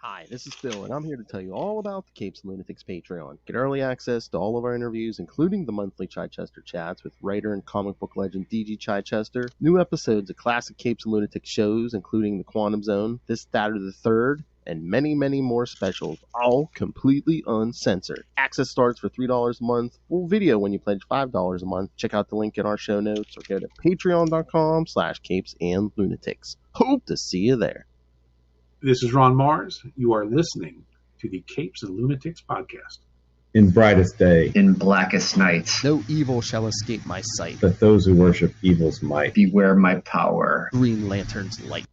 Hi, this is Phil, and I'm here to tell you all about the Capes and Lunatics Patreon. Get early access to all of our interviews, including the monthly Chichester chats with writer and comic book legend DG Chichester, new episodes of classic Capes and Lunatics shows, including The Quantum Zone, This, That, or the Third, and many, many more specials, all completely uncensored. Access starts for $3 a month, full video when you pledge $5 a month. Check out the link in our show notes or go to patreon.com/capesandlunatics. Hope to see you there. This is Ron Mars. You are listening to the Capes and Lunatics podcast. In brightest day, in blackest nights, No evil shall escape my sight. let those who worship evil's might beware my power. Green Lantern's light.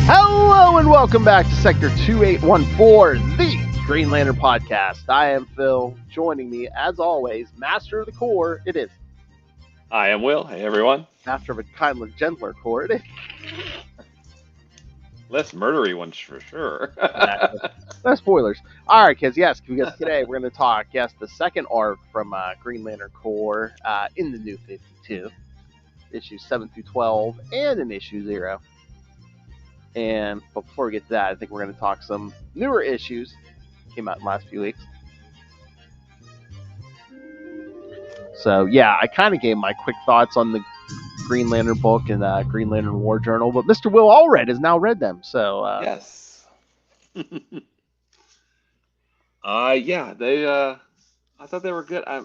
Hello and welcome back to Sector 2814, the Green Lantern podcast. I am Phil. Joining me, as always, Master of the Core, it is. I am Will. Hey, everyone. Master of a kinder, gentler core, it is. Less murdery ones for sure. No spoilers. All right, kids. Yes, because today we're going to talk, the second arc from Green Lantern Corps in the New 52, issues 7 through 12, and in issue 0. But before we get to that, I think we're going to talk some newer issues. Came out in the last few weeks. So, yeah, I kind of gave my quick thoughts on the Green Lantern book and Green Lantern War Journal, but Mr. Will Allred has now read them. So, yes. Yeah, they. I thought they were good. I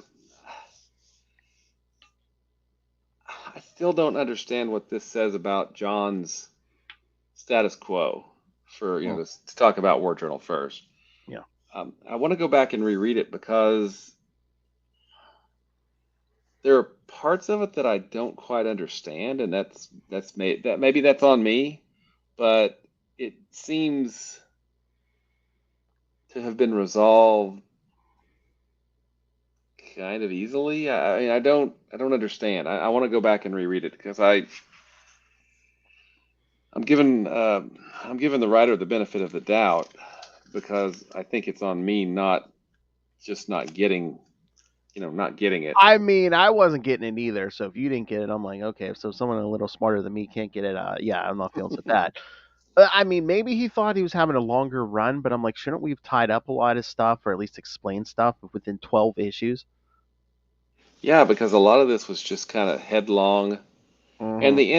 still don't understand what this says about John's status quo. For to talk about War Journal first. Yeah. I want to go back and reread it because there are parts of it that I don't quite understand, and maybe that's on me, but it seems to have been resolved kind of easily. I don't understand. I want to go back and reread it because I'm giving the writer the benefit of the doubt because I think it's on me not getting it. I mean, I wasn't getting it either. So if you didn't get it, I'm like, okay. So someone a little smarter than me can't get it. Yeah, I'm not feeling so bad. I mean, maybe he thought he was having a longer run, but I'm like, shouldn't we have tied up a lot of stuff or at least explained stuff within 12 issues? Yeah, because a lot of this was just kind of headlong. Mm-hmm. And the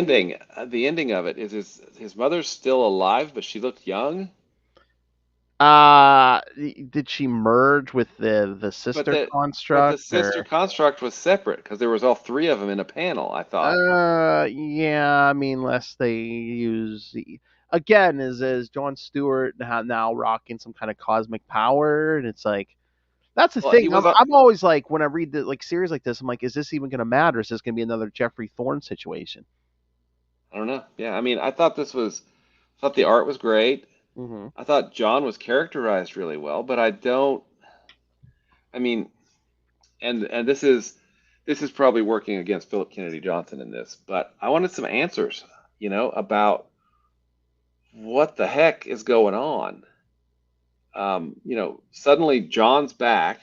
ending of it is his mother's still alive, but she looked young. Did she merge with the sister construct? But the sister construct was separate because there was all three of them in a panel, I thought. Yeah, I mean, unless they use again, is John Stewart now rocking some kind of cosmic power, and it's like that's the thing. I'm always like, when I read the series like this, I'm like, is this even going to matter? Is this going to be another Jeffrey Thorne situation? I don't know. Yeah, I mean, I thought the art was great. Mm-hmm. I thought John was characterized really well, but and this is probably working against Philip Kennedy Johnson in this, but I wanted some answers, about what the heck is going on. Suddenly John's back.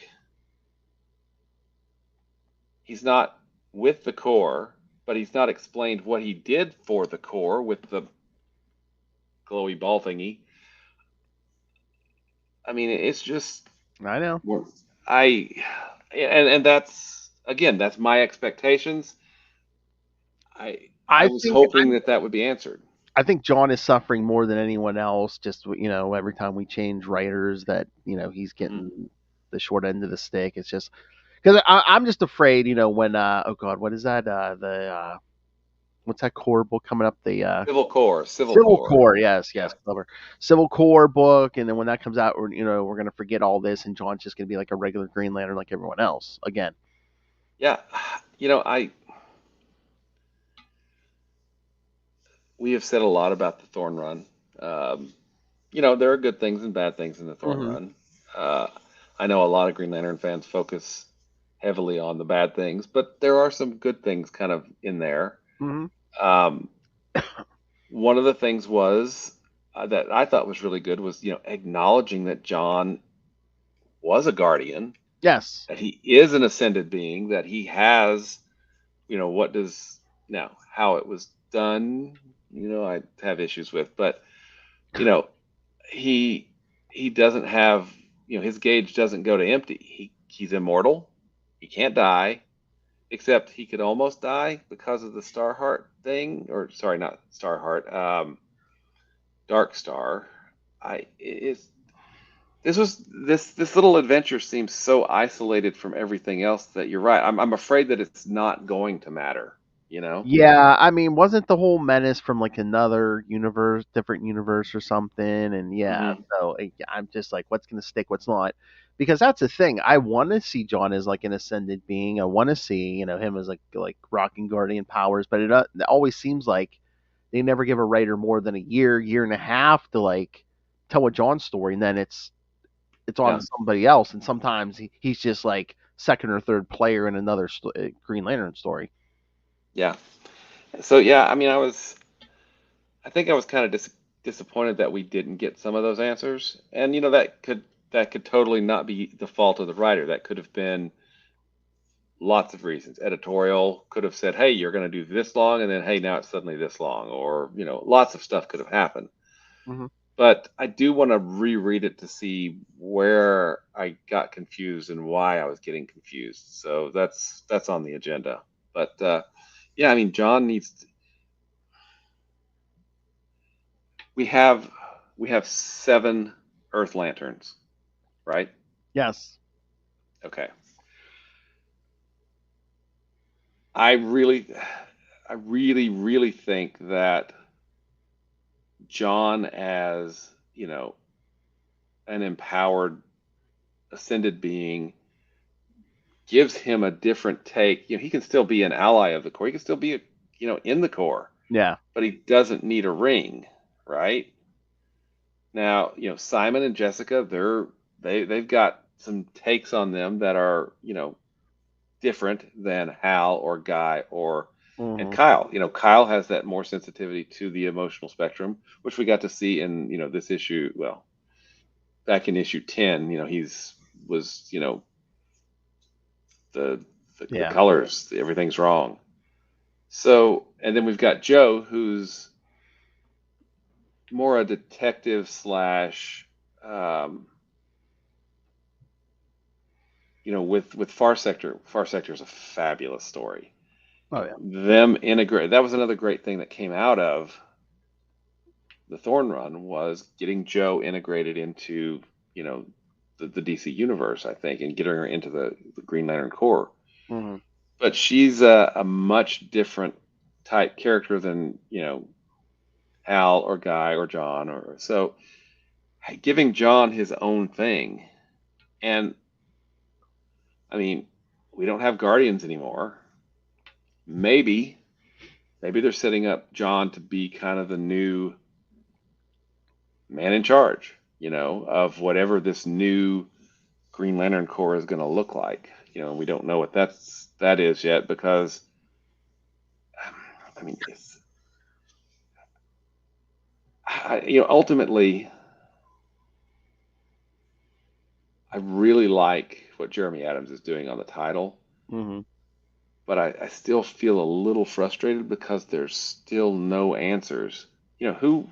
He's not with the Corps, but he's not explained what he did for the Corps with the glowy ball thingy. I mean, it's just. I know. And that's my expectations. I was hoping that would be answered. I think John is suffering more than anyone else. Just every time we change writers, that he's getting the short end of the stick. It's just because I'm just afraid. When oh God, what is that? What's that Corps book coming up? The Civil Corps. Yes, clever. Civil Corps book, and then when that comes out, we're gonna forget all this, and John's just gonna be like a regular Green Lantern like everyone else again. Yeah, we have said a lot about the Thorne run. There are good things and bad things in the Thorne run. I know a lot of Green Lantern fans focus heavily on the bad things, but there are some good things kind of in there. Mm-hmm. One of the things was that I thought was really good was, acknowledging that John was a guardian. Yes. That he is an ascended being, that he has, how it was done, I have issues with, but you know, he doesn't have, his gauge doesn't go to empty. He's immortal. He can't die, except he could almost die because of the Starheart thing, or sorry, not Starheart, Dark Star. I it's this little adventure seems so isolated from everything else that you're right. I'm afraid that it's not going to matter, you know? Yeah, I mean, wasn't the whole menace from like another universe, different universe or something? And yeah, Hmm. so I'm just like, what's going to stick, what's not? Because that's the thing. I want to see John as like an ascended being. I want to see, him as like rocking guardian powers. But it always seems like they never give a writer more than a year and a half to like tell a John story, and then it's on Yeah, to somebody else. And sometimes he's just like second or third player in another Green Lantern story. yeah. So yeah, I mean, I think I was kind of disappointed that we didn't get some of those answers, and that could totally not be the fault of the writer. That could have been lots of reasons. Editorial could have said, "Hey, you're going to do this long," and then, "Hey, now it's suddenly this long," or lots of stuff could have happened. Hmm. But I do want to reread it to see where I got confused and why I was getting confused. So that's on the agenda. But yeah, I mean, John needs. We have we have 7 Earth Lanterns, right? Yes. Okay. I really, I really, really think that John, as an empowered, ascended being, gives him a different take. He can still be an ally of the Corps. He can still be, in the Corps, Yeah. but he doesn't need a ring, right? Now, Simon and Jessica, they've got some takes on them that are, different than Hal or Guy and Hmm. Kyle. Kyle has that more sensitivity to the emotional spectrum, which we got to see in, this issue. Well, back in issue 10, he's was, the the Yeah. colors, everything's wrong. So, and then we've got Joe, who's more a detective slash, um, with Far Sector. Far Sector is a fabulous story. Oh yeah. Them integrate. That was another great thing that came out of the Thorn Run, was getting Joe integrated into, the DC universe, I think, and getting her into the Green Lantern Corps. Hmm. But she's a much different type character than, Hal or Guy or John, or so giving John his own thing. And I mean, we don't have Guardians anymore. Maybe they're setting up John to be kind of the new man in charge, of whatever this new Green Lantern Corps is going to look like. We don't know what that is yet, because I mean, ultimately, I really like what Jeremy Adams is doing on the title, Hmm. but I still feel a little frustrated because there's still no answers. Who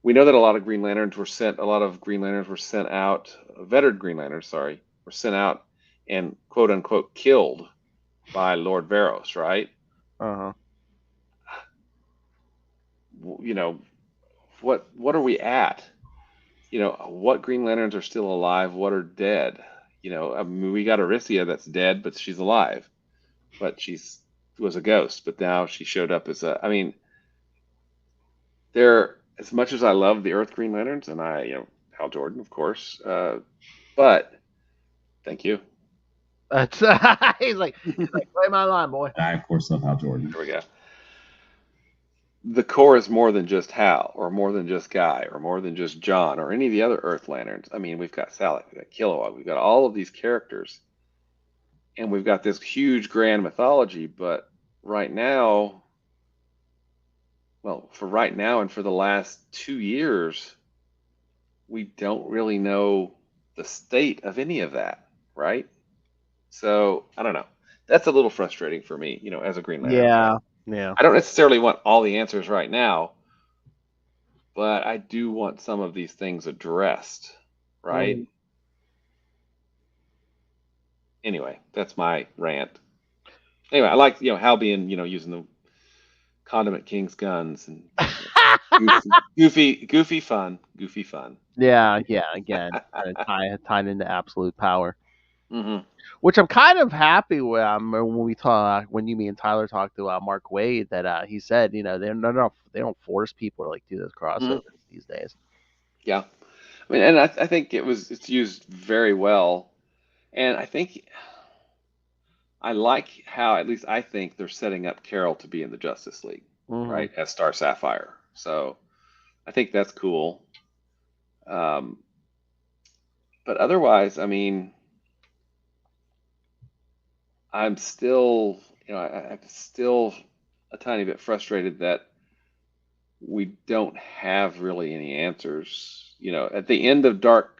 we know that a lot of Green Lanterns were sent out, veteran Green Lanterns, sorry, were sent out and quote unquote killed by Lord Varos, right? Uh-huh. You know, what are we at? What Green Lanterns are still alive? What are dead? I mean, we got Aricia that's dead, but she's alive. But she's was a ghost, but now she showed up as a. I mean, they're, as much as I love the Earth Green Lanterns, and Hal Jordan, of course, but thank you. That's he's like, play my line, boy. I, of course, love Hal Jordan. There we go. The Corps is more than just Hal, or more than just Guy, or more than just John, or any of the other Earth Lanterns. I mean, we've got Sally, we've got Kilowog, we've got all of these characters, and we've got this huge grand mythology. But right now, well, for right now and for the last 2 years, we don't really know the state of any of that, right? So I don't know. That's a little frustrating for me, as a Green Lantern fan. Yeah. Yeah. I don't necessarily want all the answers right now, but I do want some of these things addressed, right? Mhm. Anyway, that's my rant. Anyway, I like Hal being using the Condiment King's guns and goofy fun, goofy fun. Yeah, again, tied into absolute power, Hmm. which I'm kind of happy with. When you, me, and Tyler talked to Mark Wade, that he said, they don't force people to like do those Hmm. crossovers these days. Yeah, I mean, and I think it's used very well, and I like how, at least I think, they're setting up Carol to be in the Justice League, Hmm. right, as Star Sapphire. So I think that's cool. Um, but otherwise, I mean, I'm still, I'm still a tiny bit frustrated that we don't have really any answers. At the end of Dark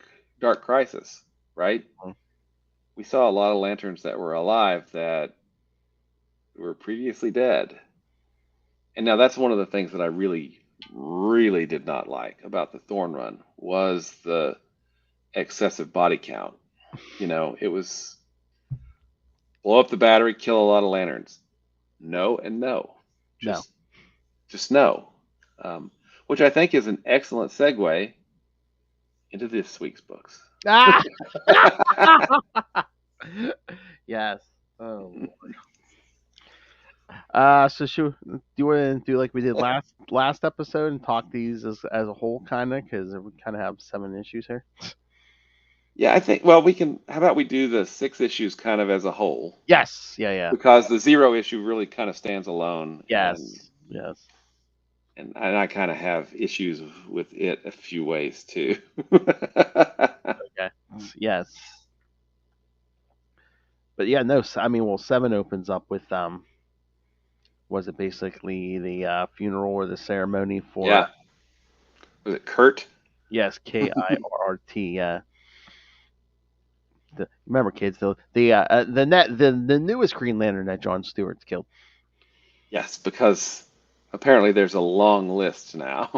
Crisis, right? We saw a lot of Lanterns that were alive that were previously dead. And now that's one of the things that I really, really did not like about the Thorn Run was the excessive body count. It was blow up the battery, kill a lot of Lanterns. No and no. No. Just no. Um, which I think is an excellent segue into this week's books. Ah! Yes. Oh. So do you want to do like we did last episode and talk these as a whole, kind of, because we kind of have 7 issues here. Yeah, I think, well, we can, how about we do the 6 issues kind of as a whole? Yes. Yeah. Because the 0 issue really kind of stands alone, Yes. and I kind of have issues with it a few ways too. Okay. Yes. But yeah, no. I mean, well, 7 opens up with was it basically the funeral or the ceremony for Yeah. Was it Kurt? yes, Kirrt. Yeah. Remember, kids, the newest Green Lantern that John Stewart's killed. Yes, because apparently there's a long list now.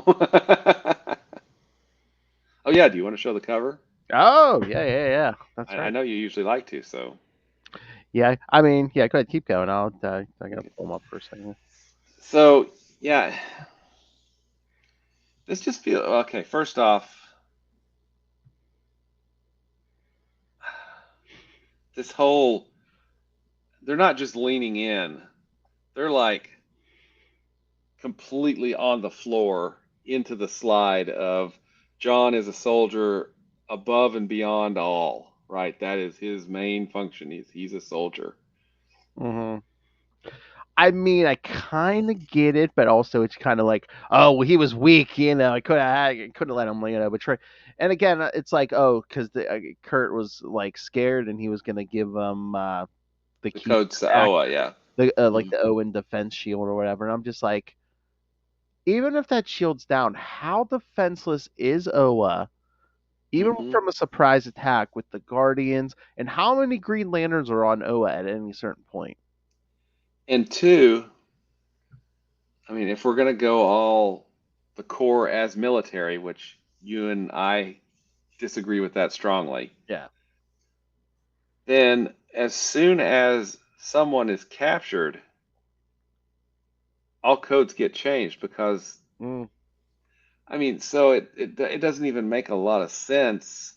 Oh yeah, do you want to show the cover? Oh yeah. That's I right. know you usually like to, so. Yeah, I mean, yeah. Go ahead, keep going. I gotta pull them up for a second. So yeah, this just feels okay. First off, this whole, they're not just leaning in, they're like completely on the floor into the slide of John is a soldier above and beyond all, right? That is his main function. He's a soldier. Hmm. I mean, I kind of get it, but also it's kind of like, oh, well, he was weak, I couldn't let him, betray. And again, it's like, oh, because Kurt was like scared, and he was gonna give him the The key code's back, Oa, yeah. like Mhm. the Owen defense shield or whatever. And I'm just like, even if that shield's down, how defenseless is Oa? Even Mhm. from a surprise attack with the Guardians, and how many Green Lanterns are on Oa at any certain point? And two, I mean, if we're gonna go all the core as military, which you and I disagree with that strongly, Yeah. then as soon as someone is captured, all codes get changed because Mm. I mean, so it doesn't even make a lot of sense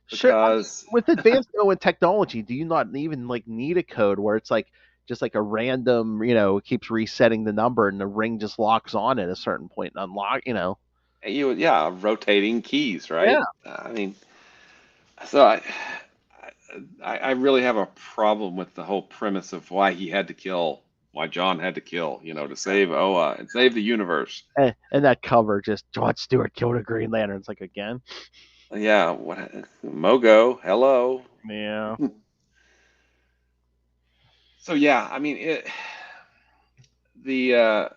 Sure. I mean, because with advanced Owen technology, do you not even like need a code where it's like just like a random, it keeps resetting the number and the ring just locks on at a certain point and unlock. yeah, rotating keys, Yeah. right? I mean, so I really have a problem with the whole premise of why John had to kill, to save Oa and save the universe. And that cover, just John Stewart killed a Green Lantern. It's like, again. Yeah, what Mogo, hello. Yeah. So yeah, I mean the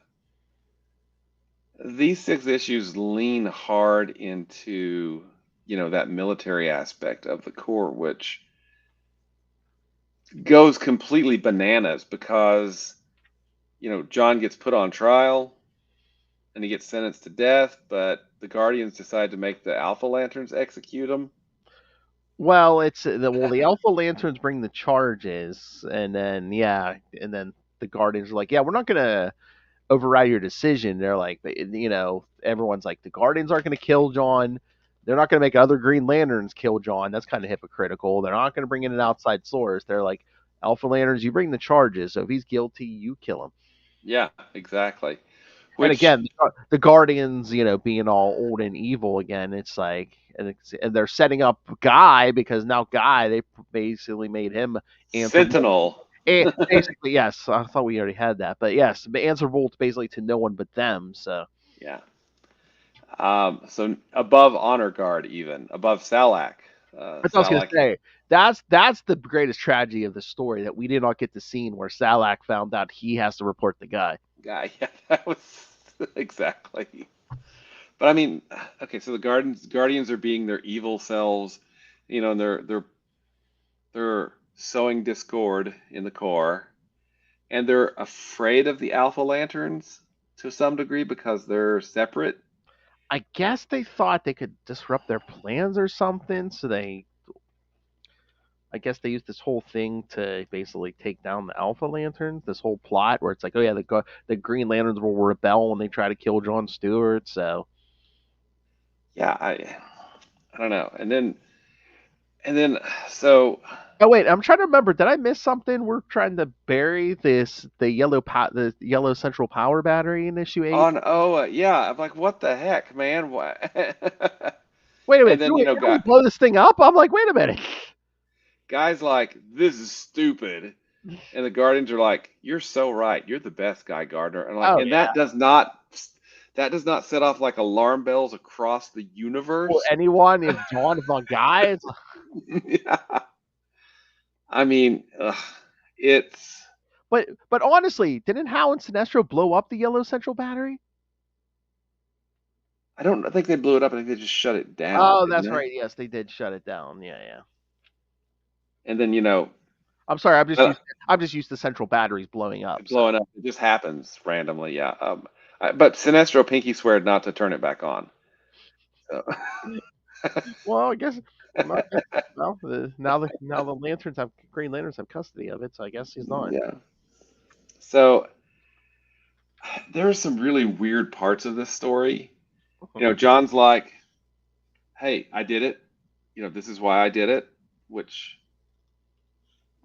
these 6 issues lean hard into that military aspect of the core, which goes completely bananas because John gets put on trial. and he gets sentenced to death, but the Guardians decide to make the Alpha Lanterns execute him. Well, the Alpha Lanterns bring the charges, and then the Guardians are like, yeah, we're not gonna override your decision. They're like, everyone's like, the Guardians aren't gonna kill John. They're not gonna make other Green Lanterns kill John. That's kind of hypocritical. They're not gonna bring in an outside source. They're like, Alpha Lanterns, you bring the charges. So if he's guilty, you kill him. Yeah, exactly. And Which again, the Guardians, being all old and evil again, it's like, and they're setting up Guy because now Guy, they basically made him answerable. Sentinel. Basically, yes, I thought we already had that, but yes, answerable basically to no one but them. So Yeah. So above Honor Guard, even above Salak. that's what I was gonna say. That's the greatest tragedy of the story, that we did not get the scene where Salak found out he has to report the guy. Guy. Yeah, that was exactly. But I mean, okay, so the Guardians are being their evil selves, and they're sowing discord in the core, and they're afraid of the Alpha Lanterns to some degree because they're separate. I guess they thought they could disrupt their plans or something, so I guess they used this whole thing to basically take down the Alpha Lanterns. This whole plot where it's like, oh yeah, the Green Lanterns will rebel when they try to kill John Stewart. So Yeah, I don't know. And then so oh wait, I'm trying to remember. Did I miss something? We're trying to bury the yellow central power battery in issue 8. on Oa, yeah, I'm like, what the heck, man? What? Wait a And minute, then didn't we blow this thing up? I'm like, wait a minute. guys like, this is stupid. And the Guardians are like, you're so right. You're the best guy, Gardner. And like, Oh and yeah. that does not set off like alarm bells across the universe. Well, anyone, if not Guy, it's Yeah. I mean, it's. but honestly, didn't Hal and Sinestro blow up the yellow central battery? I don't think they blew it up. I think they just shut it down. Oh, didn't that's they? right. Yes, they did shut it down. Yeah. And then I'm sorry. uh, I'm just used to central batteries blowing up. blowing up. It just happens randomly. Yeah. But Sinestro pinky sweared not to turn it back on. So. Well, I guess. Well, now the Green Lanterns have custody of it, so I guess he's not. Yeah. So there are some really weird parts of this story. John's like, "Hey, I did it. This is why I did it." Which,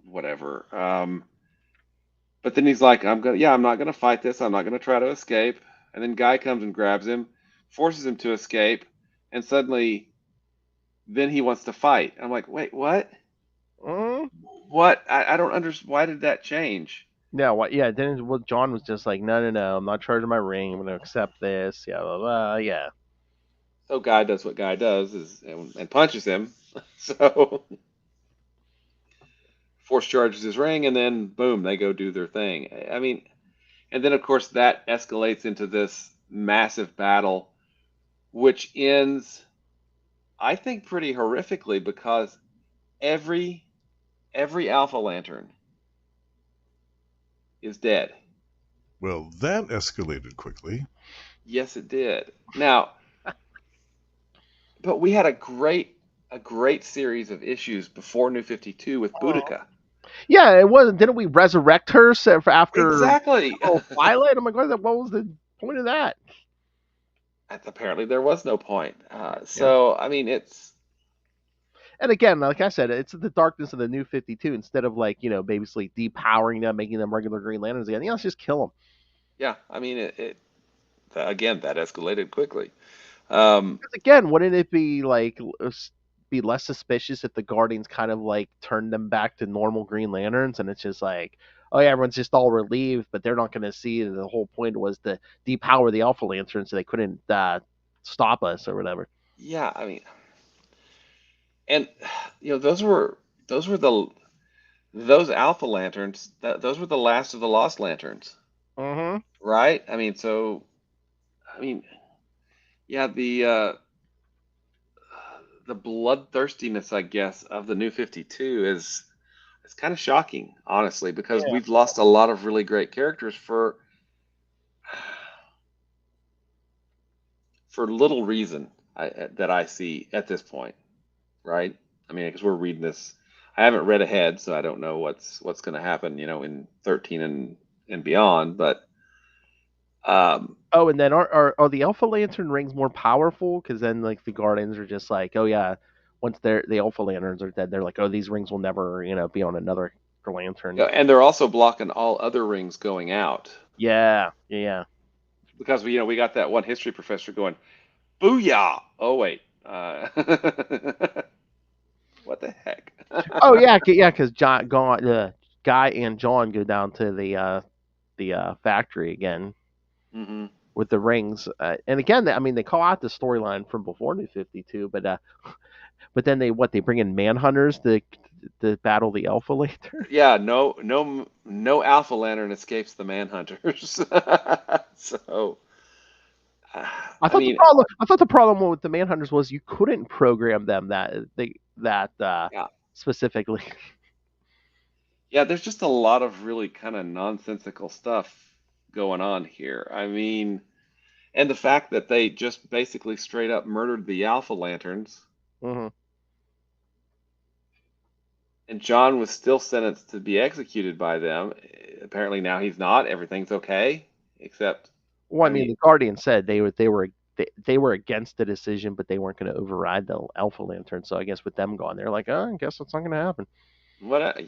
whatever. But then he's like, I'm not gonna fight this. I'm not gonna try to escape. And then Guy comes and grabs him, forces him to escape, and suddenly, then he wants to fight. I'm like, wait, what? What? I don't understand. Why did that change? No, what? Yeah, then John was just like, no, I'm not charging my ring. I'm going to accept this. Yeah, blah, blah, yeah. So Guy does what Guy does and punches him. So force charges his ring, and then boom, they go do their thing. I mean, and then of course that escalates into this massive battle, which ends, I think, pretty horrifically because every Alpha Lantern is dead. Well, that escalated quickly. Yes, it did. Now, but we had a great series of issues before New 52 with Boudica. Yeah, it wasn't. Didn't we resurrect her after exactly Twilight? I'm like, what was the point of that? Apparently, there was no point. So, I mean, it's. And again, like I said, it's the darkness of the New 52. Instead of basically depowering them, making them regular Green Lanterns again, let's just kill them. Yeah, I mean, it again, that escalated quickly. Again, wouldn't it be be less suspicious if the Guardians kind of turned them back to normal Green Lanterns, and it's just like, oh yeah, everyone's just all relieved, but they're not going to see the whole point was to depower the Alpha Lanterns so they couldn't stop us or whatever. Yeah, I mean. And those Alpha Lanterns. Those were the last of the Lost Lanterns. Mm-hmm. Right. I mean, yeah. The bloodthirstiness, I guess, of the New 52 is kind of shocking, honestly, because we've lost a lot of really great characters for for little reason that I see at this point, right? I mean, because we're reading this, I haven't read ahead, so I don't know what's going to happen, in 13 and beyond. But and then are the Alpha Lantern rings more powerful? Because then like the Guardians are just like, oh yeah, once the Alpha Lanterns are dead, they're like, oh, these rings will never be on another lantern. and they're also blocking all other rings going out. Yeah. Because we got that one history professor going, booyah! Oh wait, what the heck? Oh yeah, because Guy and John go down to the factory again Hmm. with the rings, and again, I mean, they call out the storyline from before New 52, but then they bring in Manhunters to battle the Alpha Lantern. Yeah, no Alpha Lantern escapes the Manhunters. So, I I thought the mean, problem. I thought the problem with the Manhunters was you couldn't program them yeah, specifically. yeah. There's just a lot of really kind of nonsensical stuff going on here. I mean, and the fact that they just basically straight up murdered the Alpha Lanterns, Hmm. and John was still sentenced to be executed by them. Apparently now he's not. Everything's okay, except, Well, I I mean, mean, the Guardians said they were against the decision, but they weren't going to override the Alpha Lantern. So I guess with them gone, they're like, oh, I guess that's not going to happen. what?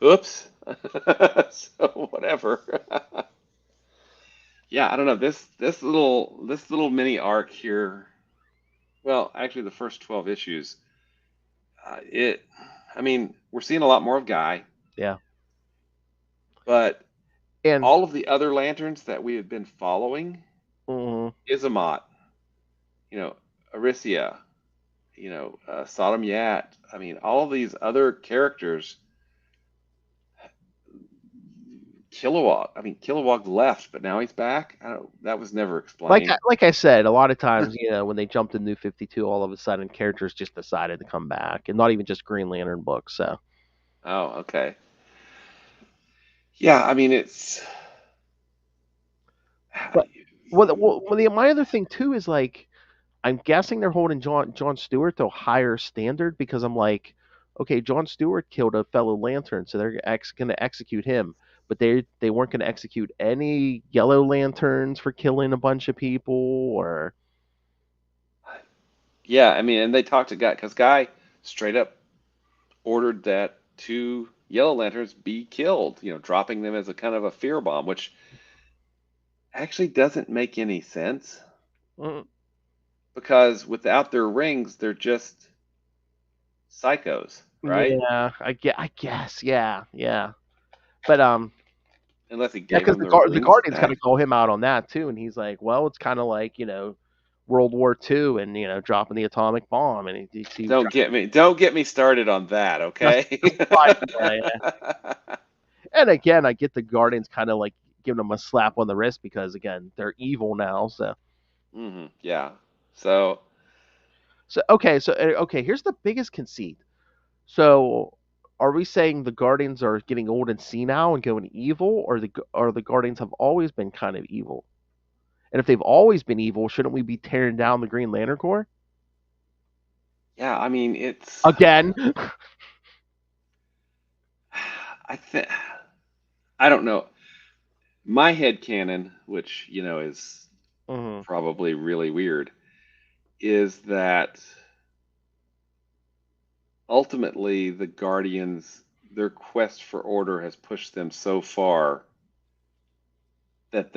Oops. So whatever. Yeah, I don't know. This little mini arc here. Well, actually, the first 12 issues. I mean, we're seeing a lot more of Guy, Yeah, but and all of the other lanterns that we have been following, mhm. Izamat, Aricia, Sodom Yat. I mean, all of these other characters. Kilowog. I mean, Kilowog left, but now he's back. I don't. That was never explained. Like I said, a lot of times, when they jumped to New 52, all of a sudden characters just decided to come back, and not even just Green Lantern books. So, Oh, okay. Yeah, I mean, it's. but my other thing too is like I'm guessing they're holding John Stewart to a higher standard because I'm like, okay, John Stewart killed a fellow Lantern, so they're going to execute him, but they weren't going to execute any Yellow Lanterns for killing a bunch of people or. Yeah, I mean, and they talked to Guy because Guy straight up ordered that two Yellow Lanterns be killed, dropping them as a kind of a fear bomb, which actually doesn't make any sense Mm, because without their rings, they're just psychos, right? yeah, I guess, yeah, but Unless he yeah, gave because them their the rings Guardians kind back. of call him out on that too, and he's like, well, it's kind of like World War II and dropping the atomic bomb, and he Don't get me started on that, okay? justified, yeah. And again, I get the Guardians kind of like giving them a slap on the wrist because again, they're evil now. Yeah. So, Okay, here's the biggest conceit. So, are we saying the Guardians are getting old and senile and going evil, or the Guardians have always been kind of evil? And if they've always been evil, shouldn't we be tearing down the Green Lantern Corps yeah, I mean, it's again? I think I don't know. My head canon, which, is Hmm. probably really weird, is that ultimately the Guardians, their quest for order has pushed them so far that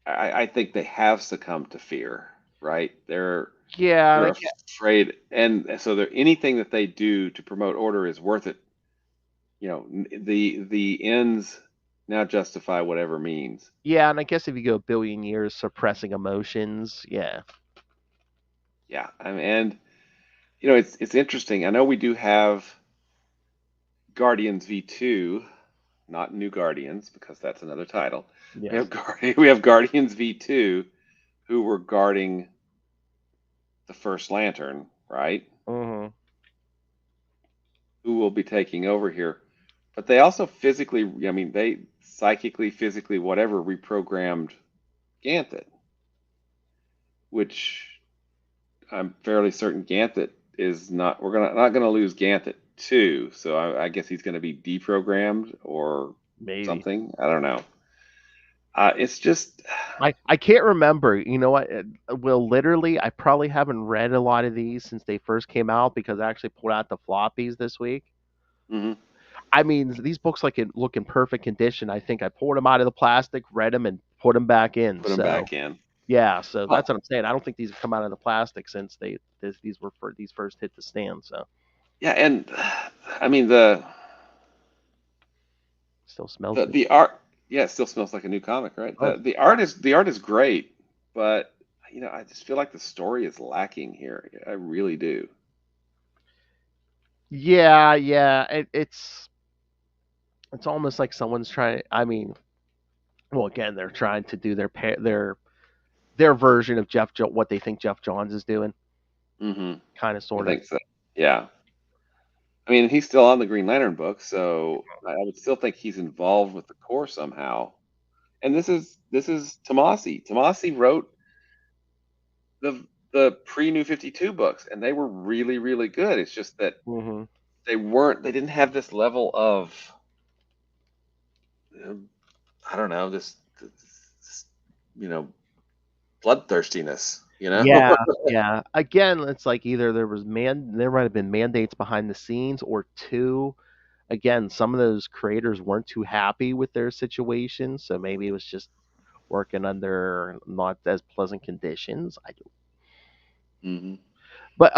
I think they have succumbed to fear, right? Yeah, They're afraid, and so anything that they do to promote order is worth it. The ends now justify whatever means. and I guess if you go a billion years suppressing emotions, yeah. Yeah, I mean, and it's interesting. I know we do have Guardians V2, not New Guardians because that's another title. We Yes. have we have Guardians V2 who were guarding the first Lantern, right? Hmm. Who will be taking over here. But they also physically, they psychically, physically, whatever, reprogrammed Ganthet. which I'm fairly certain Ganthet is not. We're not gonna lose Ganthet too. So I guess he's going to be deprogrammed or Maybe. something. I don't know. It's just I can't remember. You know what? Well, literally, I probably haven't read a lot of these since they first came out because I actually pulled out the floppies this week. mhm, I mean, these books look in perfect condition. I think I pulled them out of the plastic, read them, and put them back in. put him So back in. yeah, so Well, that's what I'm saying. I don't think these have come out of the plastic since these first hit the stand. So yeah, and I mean the still smells the good. the art. Yeah, it still smells like a new comic, right? Oh. The art is great, but I just feel like the story is lacking here. I really do. Yeah, it's almost like someone's trying. I mean, well, again, they're trying to do their version of what they think Jeff Johns is doing, Hmm. kind of, I sort of. think so. Yeah. I mean, he's still on the Green Lantern book, so I would still think he's involved with the core somehow. And this is Tomasi. Tomasi wrote the pre New 52 books, and they were really, really good. It's just that Hmm. they didn't have this level of I don't know, this bloodthirstiness. Yeah, yeah. Again, it's like either there might have been mandates behind the scenes, or two, again, some of those creators weren't too happy with their situation, so maybe it was just working under not as pleasant conditions. I don't. Hmm. But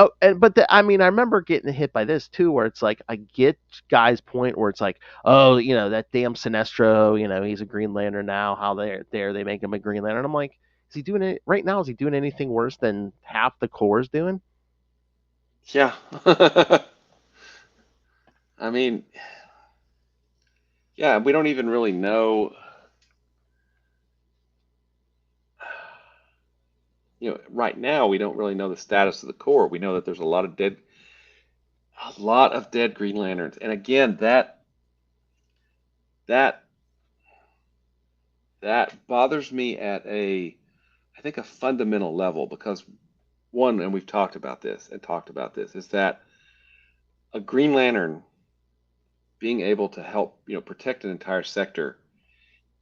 I mean, I remember getting hit by this too, where it's like I get Guy's point where it's like, oh, that damn Sinestro, he's a Green Lantern now. How they make him a Green Lantern. I'm like, is he doing it right now? Is he doing anything worse than half the core is doing? Yeah. I mean, yeah, we don't even really know. Right now we don't really know the status of the core. We know that there's a lot of dead Green Lanterns, and again, that that bothers me at I think a fundamental level because one, and we've talked about this is that a Green Lantern being able to help, protect an entire sector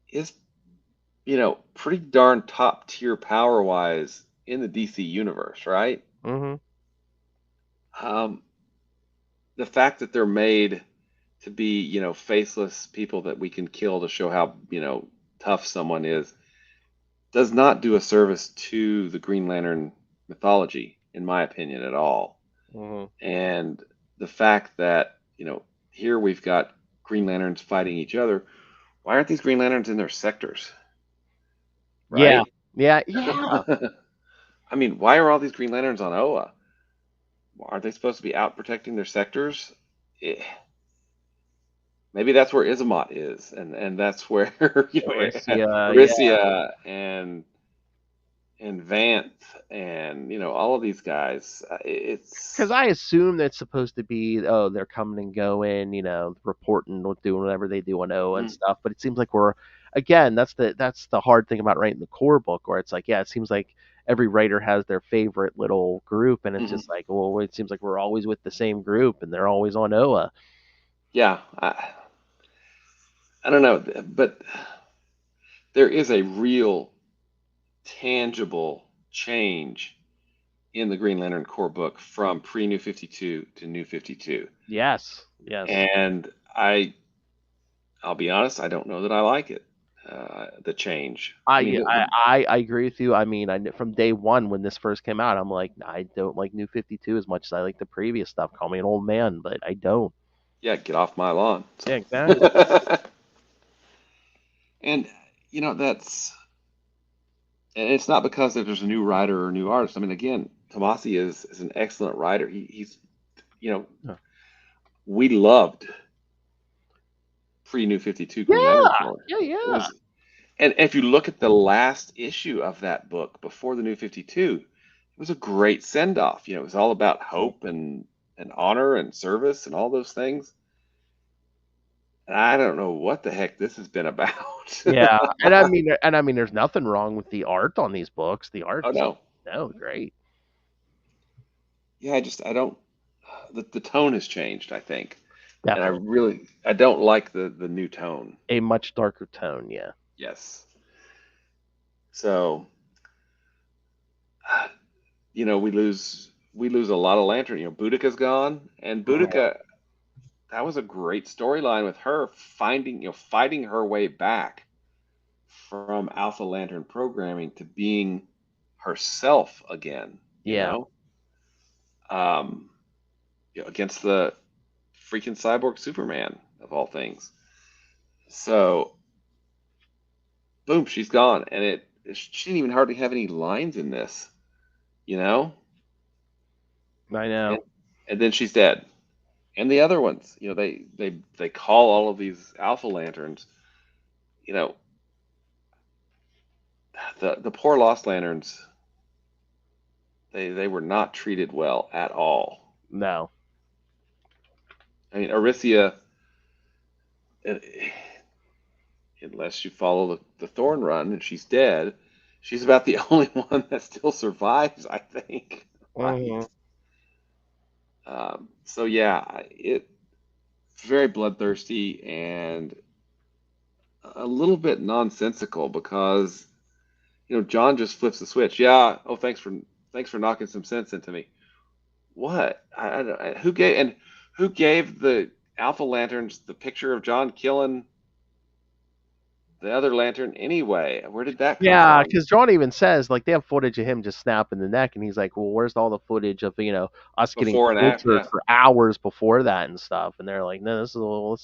is, pretty darn top tier power wise in the DC universe, right? Mm-hmm. Um, the fact that they're made to be, faceless people that we can kill to show how, tough someone is does not do a service to the Green Lantern mythology, in my opinion, at all. Mm-hmm. And the fact that, here we've got Green Lanterns fighting each other. Why aren't these Green Lanterns in their sectors? Yeah, Right? yeah. I mean, why are all these Green Lanterns on Oa? Aren't they supposed to be out protecting their sectors? Eh, maybe that's where Izamat is, and that's where Aricia, yeah. Aricia and Vanth and all of these guys. Because I assume that's supposed to be, oh, they're coming and going, reporting, doing whatever they do on O and Mm, stuff. But it seems like again, that's the hard thing about writing the core book, where it's like, yeah, it seems like every writer has their favorite little group, and it's mhm. just like, well, it seems like we're always with the same group, and they're always on OA. Yeah, I don't know, but there is a real tangible change in the Green Lantern core book from pre New 52 to New 52. Yes, yes. And I'll be honest, I don't know that I like it. The change. I mean, I agree with you. I mean, from day one when this first came out, I'm like, I don't like New 52 as much as I like the previous stuff. Call me an old man, but I don't. yeah, get off my lawn. Yeah, exactly. And and it's not because that there's a new writer or a new artist. I mean, again, Tomasi is an excellent writer. He's Huh. we loved pre New 52 Green Lantern Yeah, Corps. yeah, It yeah. was, and if you look at the last issue of that book before the New 52, it was a great send off. It was all about hope and honor and service and all those things. And I don't know what the heck this has been about. Yeah, and I mean, there's nothing wrong with the art on these books. The Oh art's no. No, great. Yeah, I don't. The tone has changed, I think, and Definitely. I don't like the new tone. A much darker tone, yeah. Yes. So, we lose a lot of Lantern. Boudica's gone, and Boudica, that was a great storyline with her fighting her way back from Alpha Lantern programming to being herself again. Yeah. Um, against the freaking cyborg Superman of all things. So, boom, she's gone, and she didn't even hardly have any lines in this, you know. I know. And then she's dead. And the other ones, they call all of these Alpha Lanterns, you know, the poor Lost Lanterns. They were not treated well at all. No. I mean, Arisia, uh, unless you follow the Thorn Run and she's dead, she's about the only one that still survives, I think. Right? So yeah, it's very bloodthirsty and a little bit nonsensical because John just flips the switch. Yeah. Oh, thanks for knocking some sense into me. What? Who gave the Alpha Lanterns the picture of John killing the other Lantern anyway? Where did that come Yeah, from? because John even says, like, they have footage of him just snapping the neck, and he's like, well, where's all the footage of, us getting Before and after, tortured yeah. for hours before that and stuff? And they're like, no, this is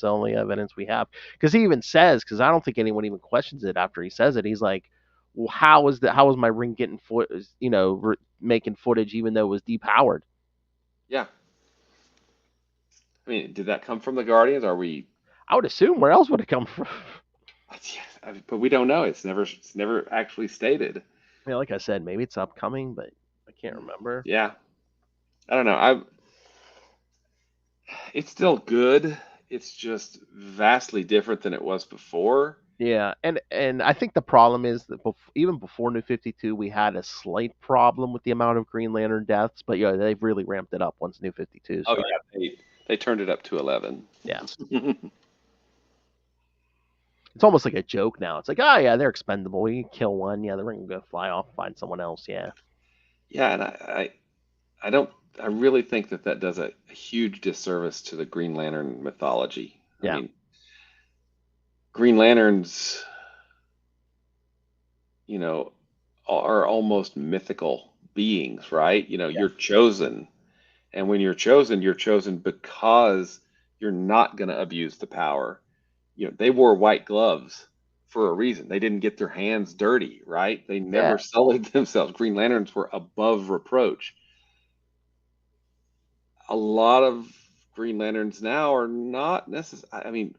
the only evidence we have. Because he even says, because I don't think anyone even questions it after he says it, he's like, well, how was my ring getting making footage even though it was depowered? Yeah. I mean, did that come from the Guardians? I would assume where else would it come from? But we don't know. It's never actually stated. I mean, like I said, maybe it's upcoming, but I can't remember. Yeah. I don't know. It's still good. It's just vastly different than it was before. Yeah, and I think the problem is that even before New 52, we had a slight problem with the amount of Green Lantern deaths, but yeah, they've really ramped it up once New 52 Oh started. yeah, they turned it up to 11. Yeah, it's almost like a joke now. It's like, oh yeah, they're expendable. We can kill one. Yeah, they're going to fly off, find someone else. Yeah, Yeah, and I don't I really think that does a huge disservice to the Green Lantern mythology. I yeah, mean, Green Lanterns, you know, are almost mythical beings, right? You're chosen. And when you're chosen because you're not going to abuse the power. They wore white gloves for a reason. They didn't get their hands dirty, right? They yeah. never sullied themselves. Green Lanterns were above reproach. A lot of Green Lanterns now are not necessary. I mean,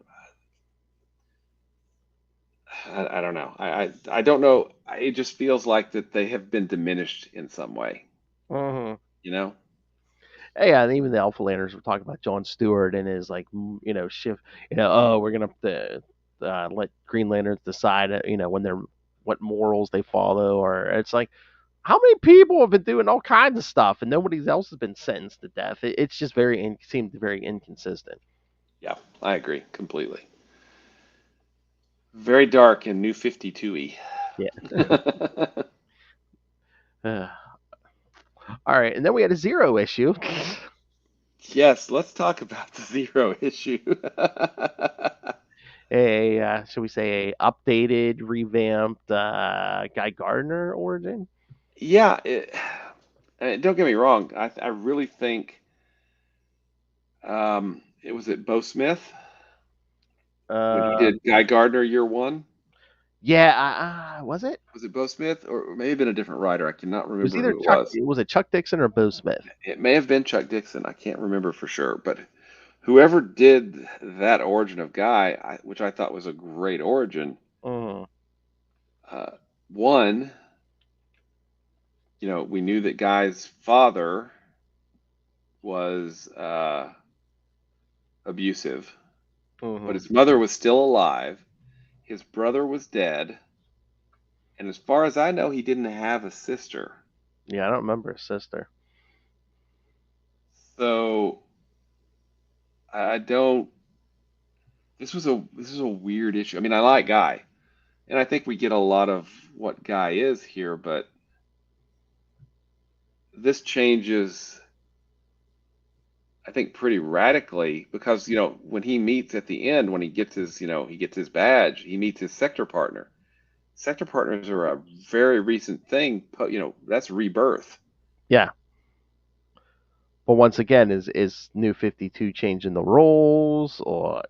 I don't know. I don't know. It just feels like that they have been diminished in some way. Mm-hmm. You know? Yeah, and even the Alpha Lanterns were talking about John Stewart and his like, shift. Oh, we're gonna let Green Lanterns decide, when they're what morals they follow, or it's like, how many people have been doing all kinds of stuff and nobody else has been sentenced to death? It's just seemed very inconsistent. Yeah, I agree completely. Very dark and New 52y. Yeah. All right, and then we had a Zero issue. Yes, let's talk about the Zero issue. Shall we say, a updated, revamped Guy Gardner origin? Yeah, don't get me wrong. I really think it was it Bo Smith when he did Guy Gardner year one. Yeah, was it? Was it Bo Smith or it may have been a different writer? I cannot It was remember either who it Chuck. was. Was it Chuck Dixon or Bo Smith? It may have been Chuck Dixon. I can't remember for sure, but whoever did that origin of Guy, which I thought was a great origin, Mm. uh, one, we knew that Guy's father was abusive, but Hmm. his mother was still alive. His brother was dead, and as far as I know, he didn't have a sister. Yeah, I don't remember his sister. So I don't. This was a weird issue. I mean, I like Guy, and I think we get a lot of what Guy is here, but this changes, I think, pretty radically because when he meets at the end, when he gets his badge, he meets his sector partner. Sector partners are a very recent thing. That's rebirth. Yeah. But once again, is New 52 changing the rules, or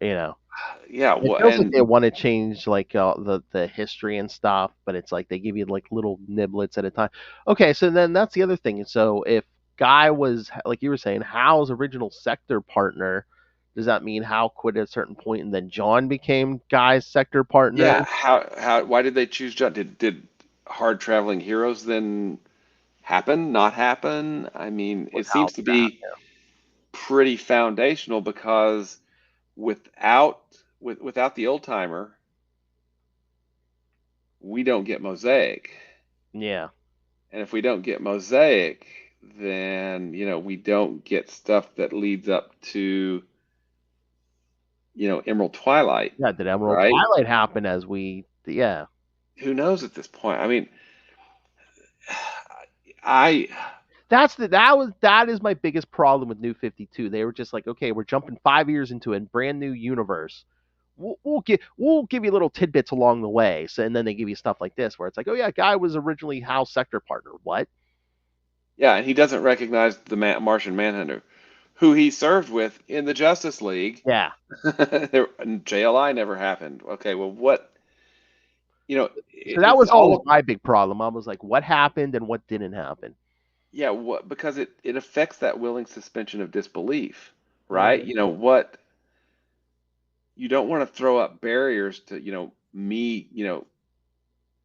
Yeah, it well, feels like and they want to change like the history and stuff, but it's like they give you like little niblets at a time. Okay, so then that's the other thing. So if Guy was, like you were saying, Hal's original sector partner, does that mean Hal quit at a certain point and then John became Guy's sector partner yeah, how why did they choose John? Did hard traveling heroes then happen? Not happen? I mean, with it Hal's seems to staff? be pretty foundational because without without the old timer, we don't get Mosaic. Yeah. And if we don't get Mosaic, then we don't get stuff that leads up to Emerald Twilight, Yeah, did Emerald right? Twilight happen as we? Yeah. Who knows at this point? I mean, I That is my biggest problem with New 52. They were just like, okay, we're jumping 5 years into a brand new universe. We'll give you little tidbits along the way. So and then they give you stuff like this where it's like, oh yeah, Guy was originally Hal's sector partner. What? yeah, and he doesn't recognize the Martian Manhunter, who he served with in the Justice League. Yeah. JLI never happened. Okay, well, what So that it's was all always my big problem. I was like, what happened and what didn't happen? yeah, what because it affects that willing suspension of disbelief, right? Mhm. What you don't want to throw up barriers to me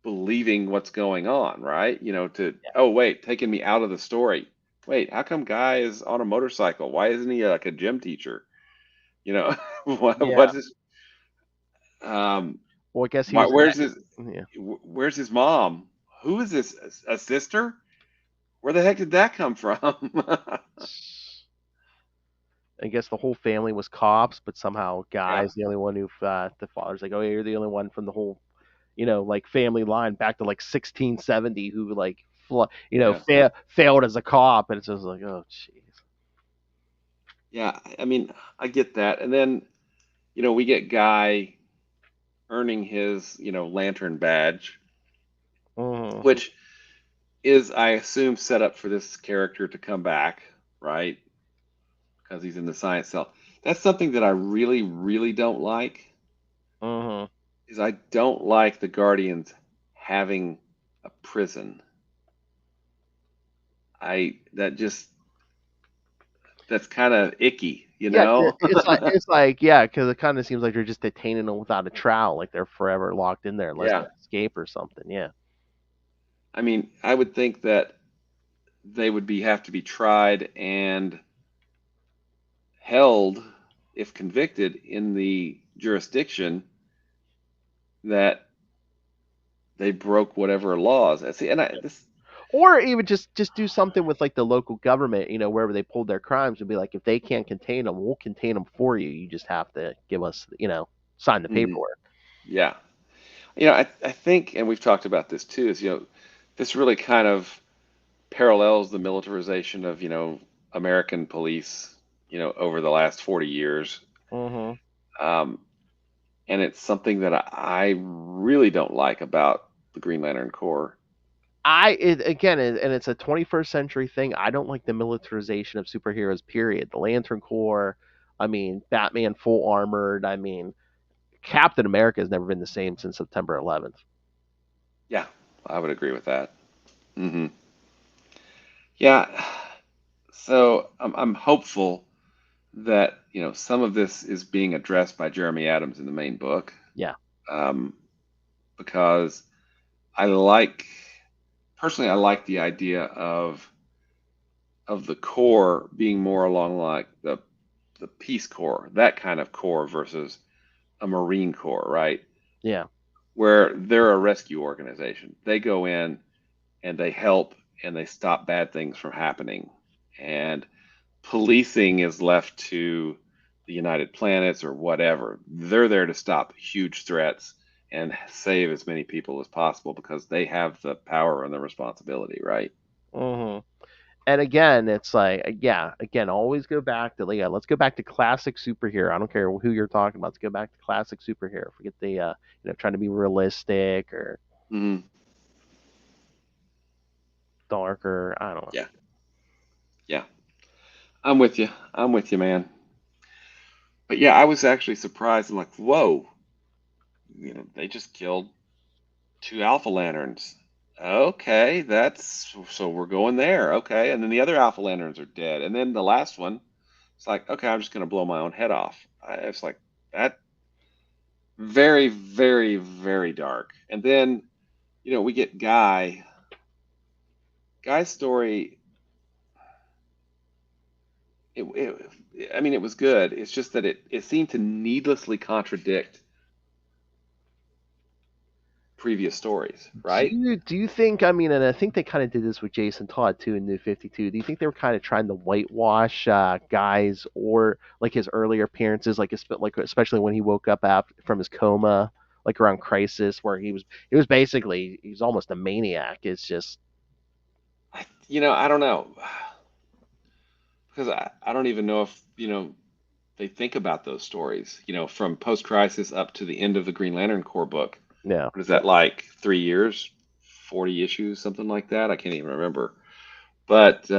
believing what's going on, right? To oh wait, taking me out of the story. Wait, how come Guy is on a motorcycle? Why isn't he like a gym teacher? Yeah. What is um Well, I guess he why, was. Yeah. where's his mom? Who is this? A sister? Where the heck did that come from? I guess the whole family was cops, but somehow Yeah, Guy's the only one who the father's like, oh, yeah, you're the only one from the whole, like family line back to like 1670 who like, yeah, failed as a cop, and it's just like, oh, jeez. yeah. I mean, I get that, and then we get Guy earning his lantern badge, Mhm. which is, I assume, set up for this character to come back, right? Because he's in the science cell. That's something that I really, really don't like. Mhm. Is I don't like the Guardians having a prison. That's kind of icky, you Yeah, know? it's like yeah, because it kind of seems like they're just detaining them without a trial, like they're forever locked in there unless they Yeah. escape or something. Yeah. I mean, I would think that they would have to be tried and held, if convicted, in the jurisdiction that they broke whatever laws. See, and Or even just do something with like the local government, wherever they pulled their crimes, and be like, if they can't contain them, we'll contain them for you. You just have to give us, sign the mhm, paperwork. yeah, I think, and we've talked about this too, is this really kind of parallels the militarization of American police, over the last 40 years. Hmm. Um, and it's something that I really don't like about the Green Lantern Corps. And it's a 21st century thing. I don't like the militarization of superheroes. Period. The Lantern Corps. I mean, Batman full armored. I mean, Captain America has never been the same since September 11th. Yeah, I would agree with that. Hmm. Yeah, so I'm hopeful that some of this is being addressed by Jeremy Adams in the main book, Yeah. um, because I like personally I like the idea of the Corps being more along like the Peace Corps, that kind of Corps versus a Marine Corps, right? Yeah. Where they're a rescue organization. They go in and they help and they stop bad things from happening. And policing is left to the United Planets or whatever. They're there to stop huge threats and save as many people as possible because they have the power and the responsibility, right? Hmm. And again, it's like, yeah, again, always go back to, yeah, let's go back to classic superhero. I don't care who you're talking about. Let's go back to classic superhero. Forget the, trying to be realistic or Hmm. darker. I don't know. Yeah, yeah. I'm with you. I'm with you, man. But yeah, I was actually surprised. I'm like, whoa, they just killed two Alpha Lanterns. Okay, that's so we're going there. Okay, and then the other Alpha Lanterns are dead, and then the last one, it's like, okay, I'm just gonna blow my own head off. It's like that, very, very, very dark. And then, we get Guy's story. I mean, it was good. It's just that it seemed to needlessly contradict previous stories, right? Do you think? I mean, and I think they kind of did this with Jason Todd too in New 52. Do you think they were kind of trying to whitewash guys or like his earlier appearances, like especially when he woke up from his coma, like around Crisis, where he was basically he's almost a maniac. It's just I don't know because I don't even know if they think about those stories. From post crisis up to the end of the Green Lantern Corps book. yeah. What is that, like 3 years, 40 issues, something like that? I can't even remember. But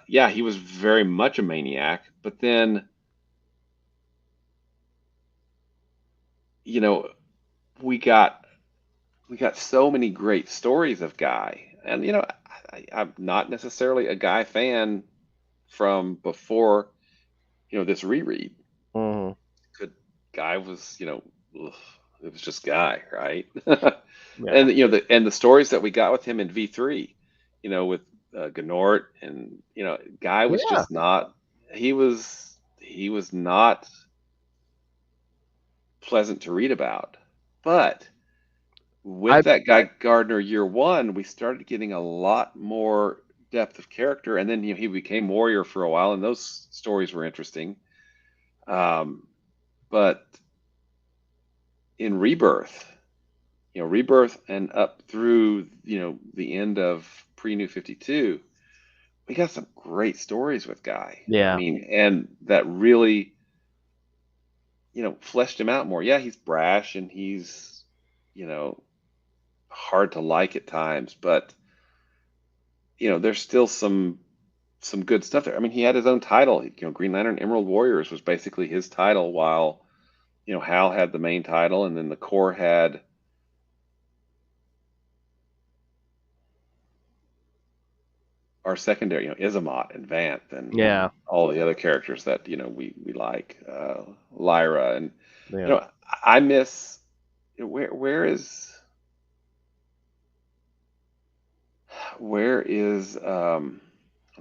yeah, he was very much a maniac. But then, you know, we got so many great stories of Guy, and I'm not necessarily a Guy fan from before this reread. Hmm. Good Guy was ugh, it was just Guy, right? Yeah. And the stories that we got with him in V3, with Gnort, and Guy was Yeah. just not. He was not pleasant to read about, but I with that guy Gardner year one, we started getting a lot more depth of character, and then he became Warrior for a while, and those stories were interesting. But in Rebirth, and up through the end of pre New 52, we got some great stories with Guy. I yeah. mean, and that really fleshed him out more. Yeah, he's brash and he's you know hard to like at times, but there's still some good stuff there. I mean, he had his own title. Green Lantern Emerald Warriors was basically his title, while Hal had the main title, and then the Corps had our secondary, Izamat and Vanth and Yeah. all the other characters that we like, Lyra, and you Yeah. know I miss where is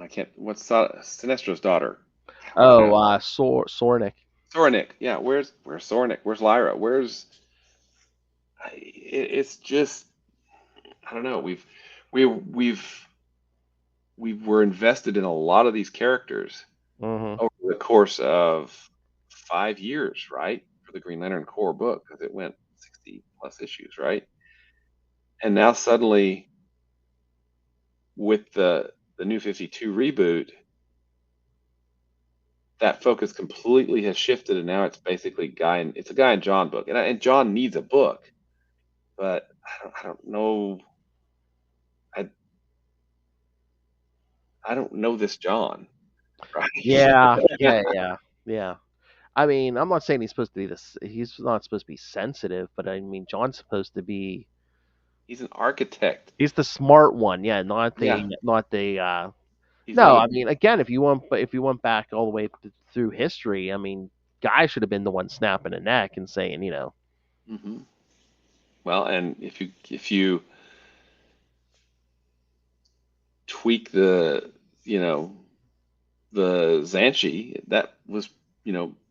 I can't what's Sinestro's daughter? Why can't Oh, Sornik. Soranik? Yeah, where's Soranik? Where's Lyra? It's just, I don't know. We were invested in a lot of these characters Hmm. over the course of 5 years, right? For the Green Lantern Corps book, because it went 60 plus issues, right? And now suddenly, with the New 52 reboot, that focus completely has shifted, and now it's basically it's a Guy and John book, and John needs a book, but I don't know. I I don't know this John, right? Yeah. Yeah. Yeah. Yeah. I mean, I'm not saying he's supposed to be this. He's not supposed to be sensitive, but I mean, John's supposed to be. He's an architect. He's the smart one, yeah, not Yeah, the. he's No, not a. I mean, again, if you went back all the way through history, I mean, Guy should have been the one snapping a neck and saying, Mhm. Well, and if you tweak you know the Xanshi, that was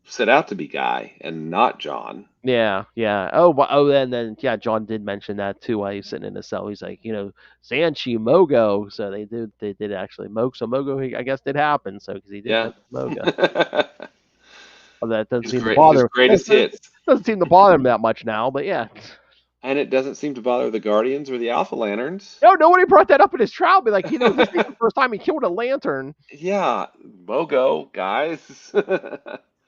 set out to be Guy and not John. Yeah, yeah. Oh, and then yeah, John did mention that too while he's sitting in the cell. He's like, Sanchi Mogo. So they did actually Mogo. So Mogo, I guess, did happen. So because he did Yeah. mention Mogo. Well, that doesn't seem to His bother. greatest hits. Doesn't seem to bother him that much now. But yeah. And it doesn't seem to bother the Guardians or the Alpha Lanterns. No, nobody brought that up in his trial. Be like, this ain't the first time he killed a lantern. Yeah, Mogo, guys.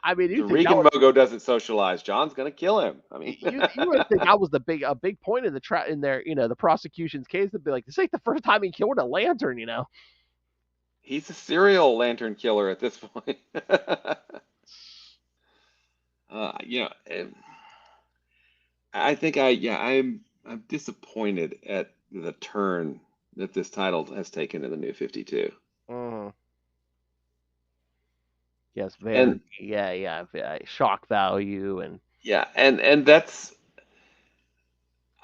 I mean, you think Regan Mogo doesn't socialize. John's gonna kill him. I mean, you would think that was a big point in the prosecution's case to be like, this ain't the first time he killed a lantern. He's a serial lantern killer at this point. I think I'm disappointed at the turn that this title has taken in the New 52. Yes, very shock value and that's.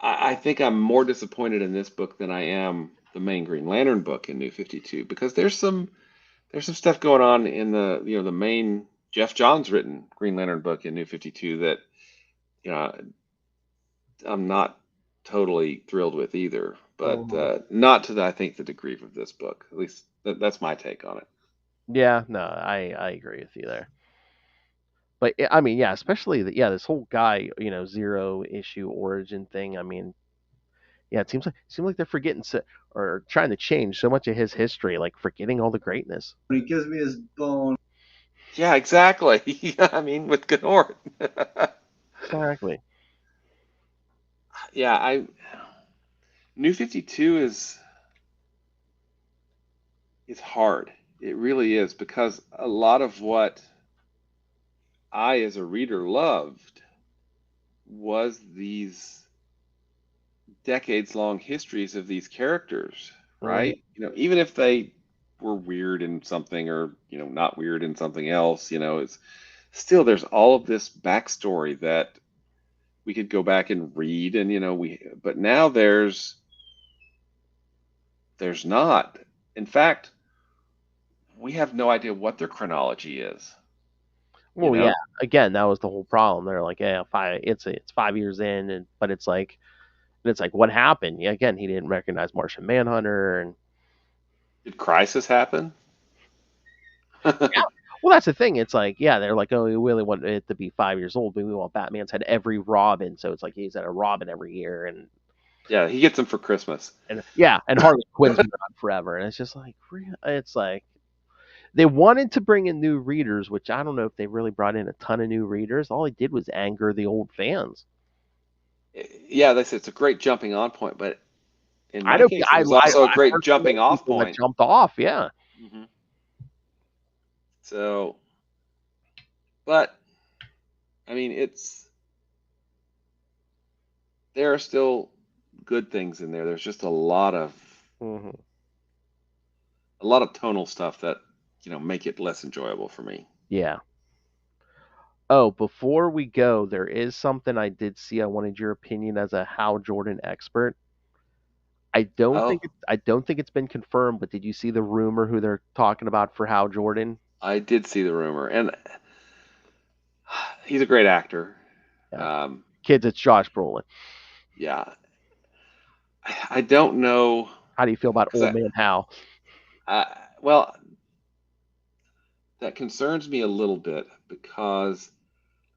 I think I'm more disappointed in this book than I am the main Green Lantern book in New 52 because there's some stuff going on in the main Jeff Johns written Green Lantern book in New 52 that I'm not totally thrilled with either, but not to I think the degree of this book. At least that's my take on it. Yeah, no, I agree with you there. But I mean, yeah, especially this whole Guy, zero issue origin thing. I mean, yeah, it seems like they're forgetting or trying to change so much of his history, like forgetting all the greatness. He gives me his bone. Yeah, exactly. I mean, with Gnort. Exactly. Yeah, New 52 is hard. It really is because a lot of what I, as a reader, loved was these decades-long histories of these characters, right? Even if they were weird in something or not weird in something else, it's still there's all of this backstory that we could go back and read, and but now there's not. In fact, we have no idea what their chronology is. Well, yeah. Again, that was the whole problem. They're like, yeah, it's 5 years in, but it's like what happened? Yeah, again, he didn't recognize Martian Manhunter, and did Crisis happen? Yeah. Well, that's the thing. It's like, yeah, they're like, oh, we really want it to be 5 years old, but we want Batman's had every Robin, so it's like he's had a Robin every year, and yeah, he gets them for Christmas, and Harley Quinn's been on forever, and it's just like, it's like they wanted to bring in new readers, which I don't know if they really brought in a ton of new readers. All they did was anger the old fans. Yeah, they said it's a great jumping on point, but in my case, it was also a great jumping off point. Jumped off, yeah. Mm-hmm. So, but I mean, there are still good things in there. There's just a lot of tonal stuff that make it less enjoyable for me. Yeah. Oh, before we go, there is something I did see. I wanted your opinion as a Hal Jordan expert. I don't think it's been confirmed, but did you see the rumor who they're talking about for Hal Jordan? I did see the rumor, and he's a great actor. Yeah. Kids, it's Josh Brolin. Yeah. I don't know. How do you feel about old man Hal? Well, that concerns me a little bit because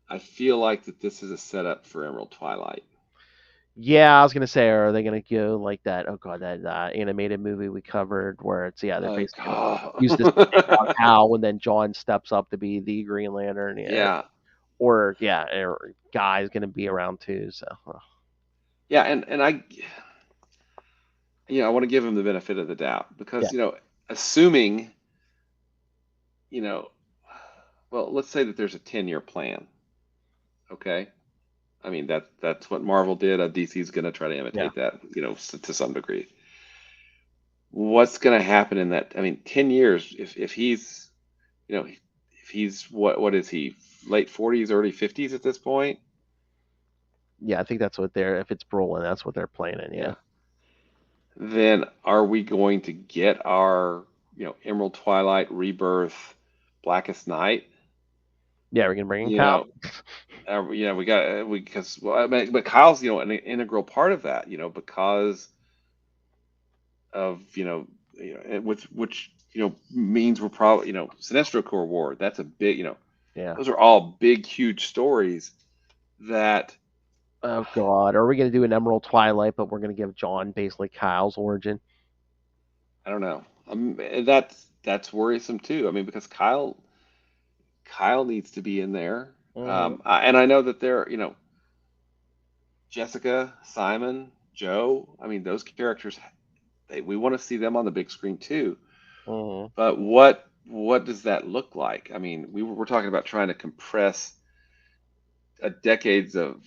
I feel like that this is a setup for Emerald Twilight. Yeah, I was gonna say, are they gonna go like that? Oh god, that animated movie we covered where it's they're basically use this on Hal, and then John steps up to be the Green Lantern. Or Guy's gonna be around too. So yeah, and I want to give him the benefit of the doubt because assuming well, let's say that there's a 10-year plan. Okay. I mean, that's what Marvel did. DC's going to try to imitate that, to some degree. What's going to happen in that? I mean, 10 years, if he's, if he's, what is he, late 40s, early 50s at this point? Yeah, I think that's what if it's Brolin, that's what they're planning, yeah. Then are we going to get our, Emerald Twilight, Rebirth, Blackest Night Yeah, we're gonna bring in You Kyle. know, but Kyle's an integral part of that. Because of which means we're probably Sinestro Corps War. That's a big Yeah. those are all big, huge stories that Oh God, are we gonna do an Emerald Twilight, but we're gonna give John basically Kyle's origin? I don't know. That's worrisome too. I mean, because Kyle needs to be in there. Mm-hmm. And I know that Jessica, Simon, Joe. I mean, those characters. We want to see them on the big screen too. Mm-hmm. But what does that look like? I mean, we're talking about trying to compress decades of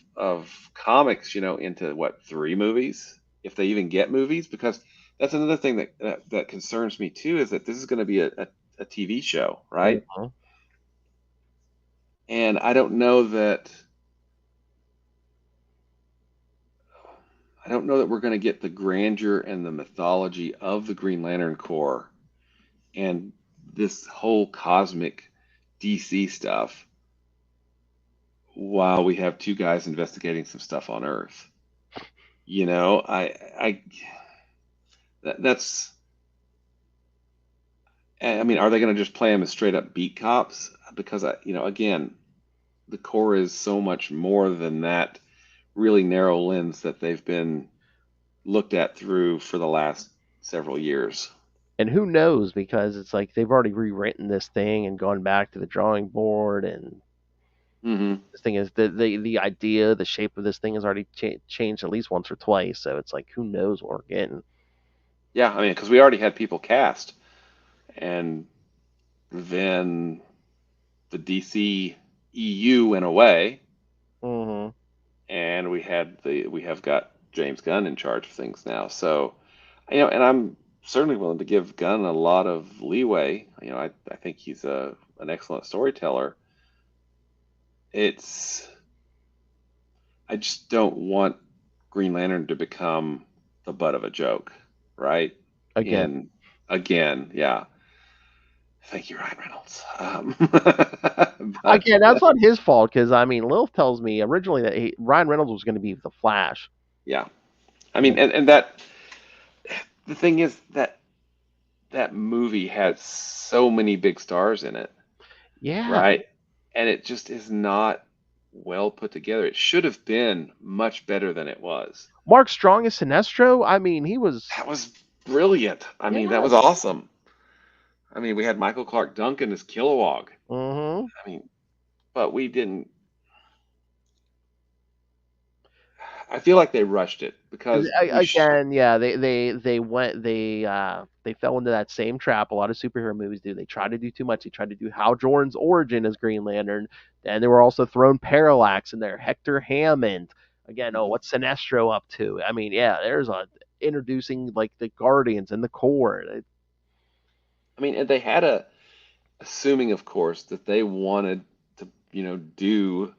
comics, into what, 3 movies, if they even get movies, because that's another thing that concerns me too, is that this is going to be a TV show, right? Mm-hmm. And I don't know that we're going to get the grandeur and the mythology of the Green Lantern Corps and this whole cosmic DC stuff while we have 2 guys investigating some stuff on Earth. I that's I mean, are they going to just play them as straight up beat cops? Because again, the Corps is so much more than that really narrow lens that they've been looked at through for the last several years. And who knows? Because it's like they've already rewritten this thing and gone back to the drawing board, and Hmm. this thing is the idea, the shape of this thing has already changed at least once or twice. So it's like, who knows what we're getting? Yeah, I mean, because we already had people cast, and then the DC EU went away, Mm-hmm. and we have got James Gunn in charge of things now. So, and I'm certainly willing to give Gunn a lot of leeway. I think he's an excellent storyteller. It's I just don't want Green Lantern to become the butt of a joke, right? Again, In Again, yeah. Thank you, Ryan Reynolds. But again, that's not his fault because I mean, Lilith tells me originally that Ryan Reynolds was going to be the Flash. yeah, I mean, and that the thing is that movie had so many big stars in it, Yeah, right? And it just is not well put together. It should have been much better than it was. Mark Strong as Sinestro. I mean, he was. That was brilliant. I mean, that was Yes. awesome. I mean, we had Michael Clark Duncan as Kilowog. Mm-hmm. I mean, but we didn't. I feel like they rushed it because Again, yeah, they went they fell into that same trap a lot of superhero movies do. They tried to do too much. They tried to do Hal Jordan's origin as Green Lantern, and they were also throwing Parallax in there. Hector Hammond. Again, oh, what's Sinestro up to? I mean, yeah, there's introducing like the Guardians and the Corps. I mean, and they had assuming, of course, that they wanted to, do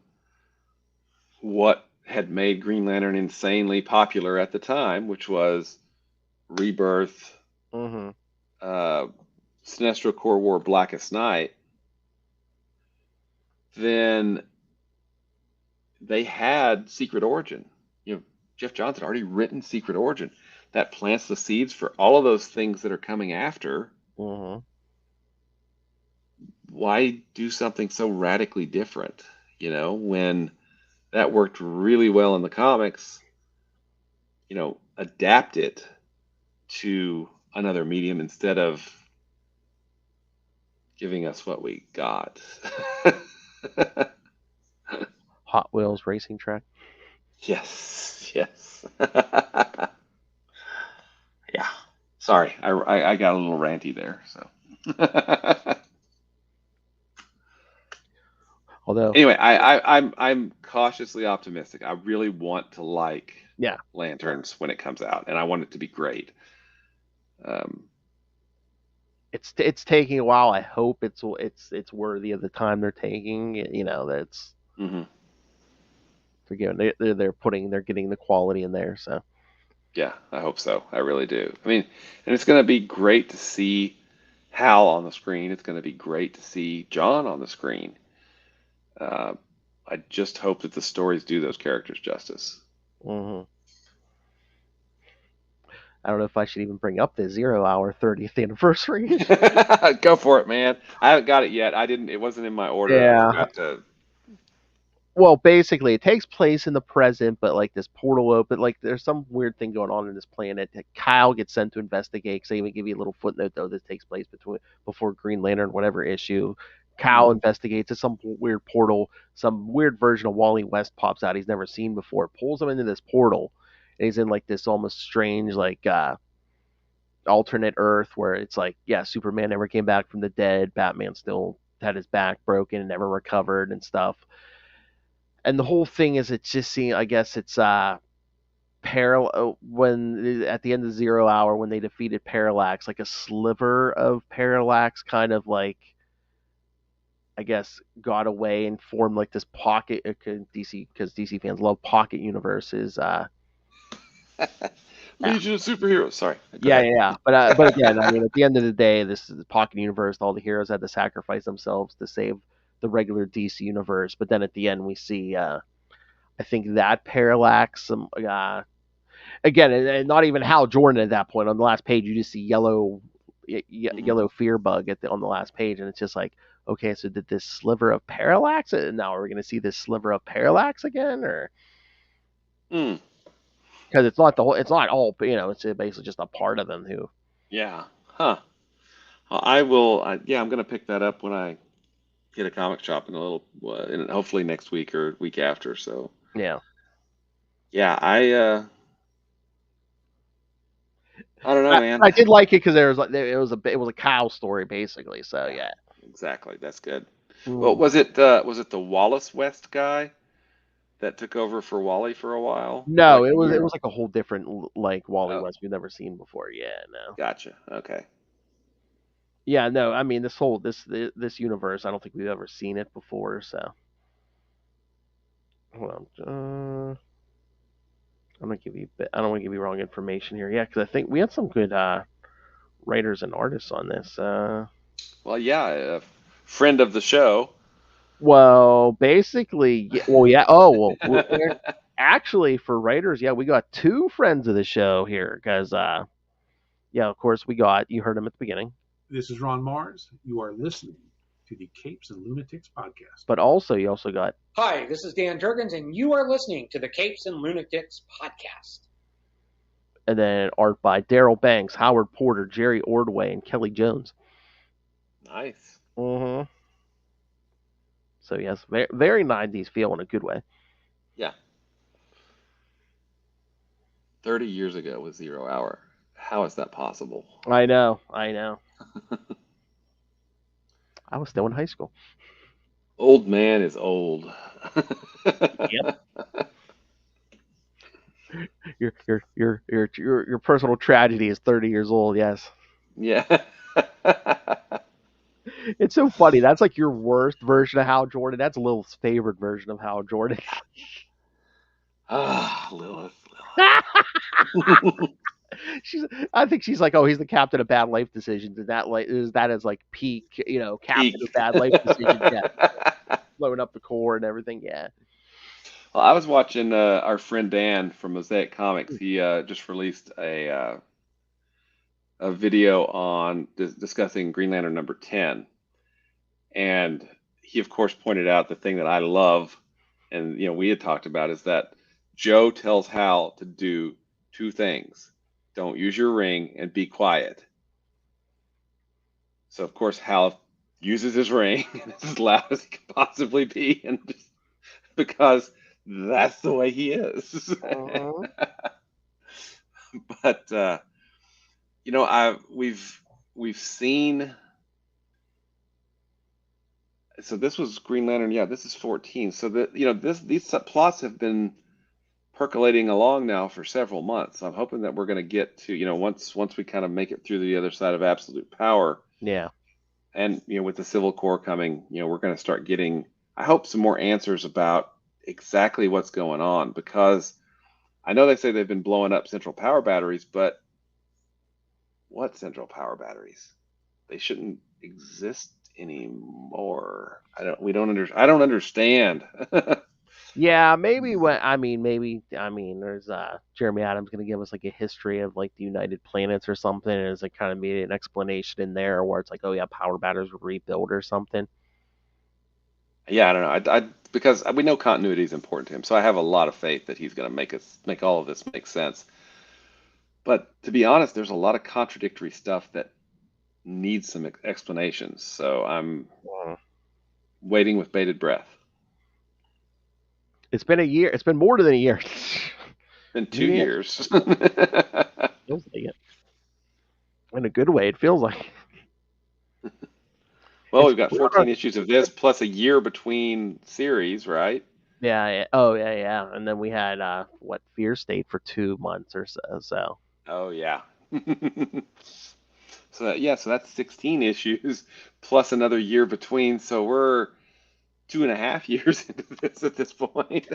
what had made Green Lantern insanely popular at the time, which was Rebirth, Mm-hmm. uh, Sinestro Corps War, Blackest Night. Then they had Secret Origin. Jeff Johns had already written Secret Origin. That plants the seeds for all of those things that are coming after. Mm-hmm. Why do something so radically different? When that worked really well in the comics, adapt it to another medium instead of giving us what we got. Hot Wheels racing track. Yes, yes. Yeah. Sorry, I got a little ranty there. So Although, anyway, I'm cautiously optimistic. I really want to like yeah, Lanterns when it comes out, and I want it to be great. Um, it's taking a while. I hope it's worthy of the time they're taking. That's mhm. they're getting the quality in there. So Yeah, I hope so. I really do. I mean, and it's going to be great to see Hal on the screen. It's going to be great to see John on the screen. I just hope that the stories do those characters justice. Hmm. I don't know if I should even bring up the 0 Hour 30th anniversary. Go for it, man. I haven't got it yet. I didn't. It wasn't in my order. I Yeah. forgot to. Well, basically, it takes place in the present, but like this portal open, like there's some weird thing going on in this planet. Kyle gets sent to investigate. Because they even give you a little footnote though. This takes place before Green Lantern, whatever issue. Kyle investigates. It's some weird portal. Some weird version of Wally West pops out. He's never seen before. Pulls him into this portal, and he's in like this almost strange like alternate Earth where it's like, yeah, Superman never came back from the dead. Batman still had his back broken and never recovered and stuff. And the whole thing is it's just seeing, I guess it's parallel when at the end of 0 Hour when they defeated Parallax, like a sliver of Parallax kind of like, I guess, got away and formed like this pocket DC, because DC fans love pocket universes. Legion of Superheroes. Sorry. Go Yeah, ahead. yeah, yeah. But again, I mean, at the end of the day, this is the pocket universe. All the heroes had to sacrifice themselves to save the regular DC universe. But then at the end, we see, I think that Parallax, again, and not even Hal Jordan at that point. On the last page, you just see yellow fear bug on the last page, and it's just like, okay, so did this sliver of Parallax, and now we're going to see this sliver of Parallax again, or Mm, because it's not all, it's basically just a part of them who, yeah. Huh. Well, I will. Yeah, I'm gonna pick that up when I get a comic shop in a little, hopefully next week or week after. So yeah. yeah, I don't know, man. I did like it because it was a cow story basically. So Yeah, yeah. exactly. That's good. Well, Mm. was it the Wallace West guy that took over for Wally for a while for No, like a it year? was like a whole different like Wally Oh, West we've never seen before. Yeah, no. gotcha. Okay. Yeah, no. I mean, this universe, I don't think we've ever seen it before. So hold on. I don't want to give you wrong information here. Yeah, because I think we had some good writers and artists on this. Well, yeah, a friend of the show. Well, basically, well, yeah. Oh, well, actually, for writers, yeah, we got two friends of the show here because, yeah, of course, you heard them at the beginning, This is Ron Mars. You are listening to the Capes and Lunatics podcast. but also you also got, Hi, this is Dan Jurgens, and you are listening to the Capes and Lunatics podcast. and then art by Daryl Banks, Howard Porter, Jerry Ordway, and Kelly Jones. Nice. Mm-hmm. So yes, very, very 90s feel in a good way. Yeah. 30 years ago was 0 Hour. How is that possible? I know. I was still in high school. Old man is old. Yep. Your personal tragedy is 30 years old. Yes. Yeah. It's so funny. That's like your worst version of Hal Jordan. That's Lil's favorite version of Hal Jordan. Ah, Lilith. I think she's like, oh, he's the captain of bad life decisions, and that is like peak, captain of Peak. bad life decisions. Yeah, blowing up the core and everything. Yeah. Well, I was watching our friend Dan from Mosaic Comics. He just released a video on discussing Green Lantern number 10. And he, of course, pointed out the thing that I love, and we had talked about, is that Joe tells Hal to do two things: don't use your ring and be quiet. So, of course, Hal uses his ring, and it's as loud as he could possibly be, and just because that's the way he is. Uh-huh. But we've seen. So this was Green Lantern. Yeah, this is 14. So these plots have been percolating along now for several months. I'm hoping that we're going to get to once we kind of make it through the other side of Absolute Power. Yeah. And with the Civil Corps coming, we're going to start getting, I hope, some more answers about exactly what's going on, because I know they say they've been blowing up central power batteries, but what central power batteries? they shouldn't exist anymore. I don't understand. Yeah, maybe there's Jeremy Adams going to give us like a history of like the United Planets or something, and it's like kind of made an explanation in there where it's like, oh yeah, power batters were rebuilt or something. Yeah, I don't know. Because we know continuity is important to him, so I have a lot of faith that he's going to make all of this make sense. But to be honest, there's a lot of contradictory stuff that needs some explanations. So I'm waiting with bated breath. It's been a year. It's been more than a year. Been 2 years. Feels like it. In a good way, it feels like. Well, we've got 14 issues of this plus a year between series, right? Yeah. Oh, yeah. And then we had Fear State for 2 months or so. Oh yeah. So that's 16 issues plus another year between. So we're 2.5 years into this at this point,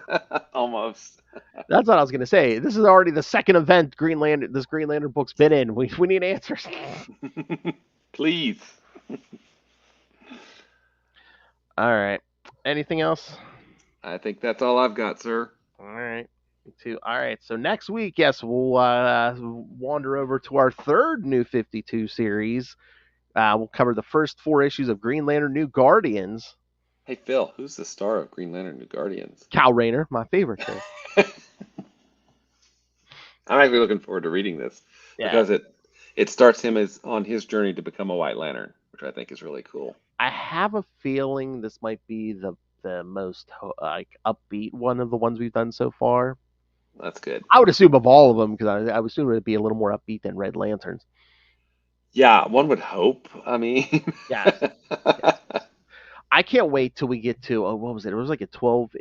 almost. That's what I was gonna say. This is already the second event this Green Lantern book's been in. We need answers. Please. All right. Anything else? I think that's all I've got, sir. All right. All right. So next week, yes, we'll wander over to our third New 52 series. We'll cover the first 4 issues of Green Lantern New Guardians. Hey, Phil, who's the star of Green Lantern New Guardians? Kal Rayner, my favorite thing. I'm actually looking forward to reading this because it starts him on his journey to become a White Lantern, which I think is really cool. I have a feeling this might be the most upbeat one of the ones we've done so far. That's good. I would assume of all of them because I would assume it would be a little more upbeat than Red Lanterns. Yeah, one would hope. I mean, yes. I can't wait till we get to what was it? It was like a 12.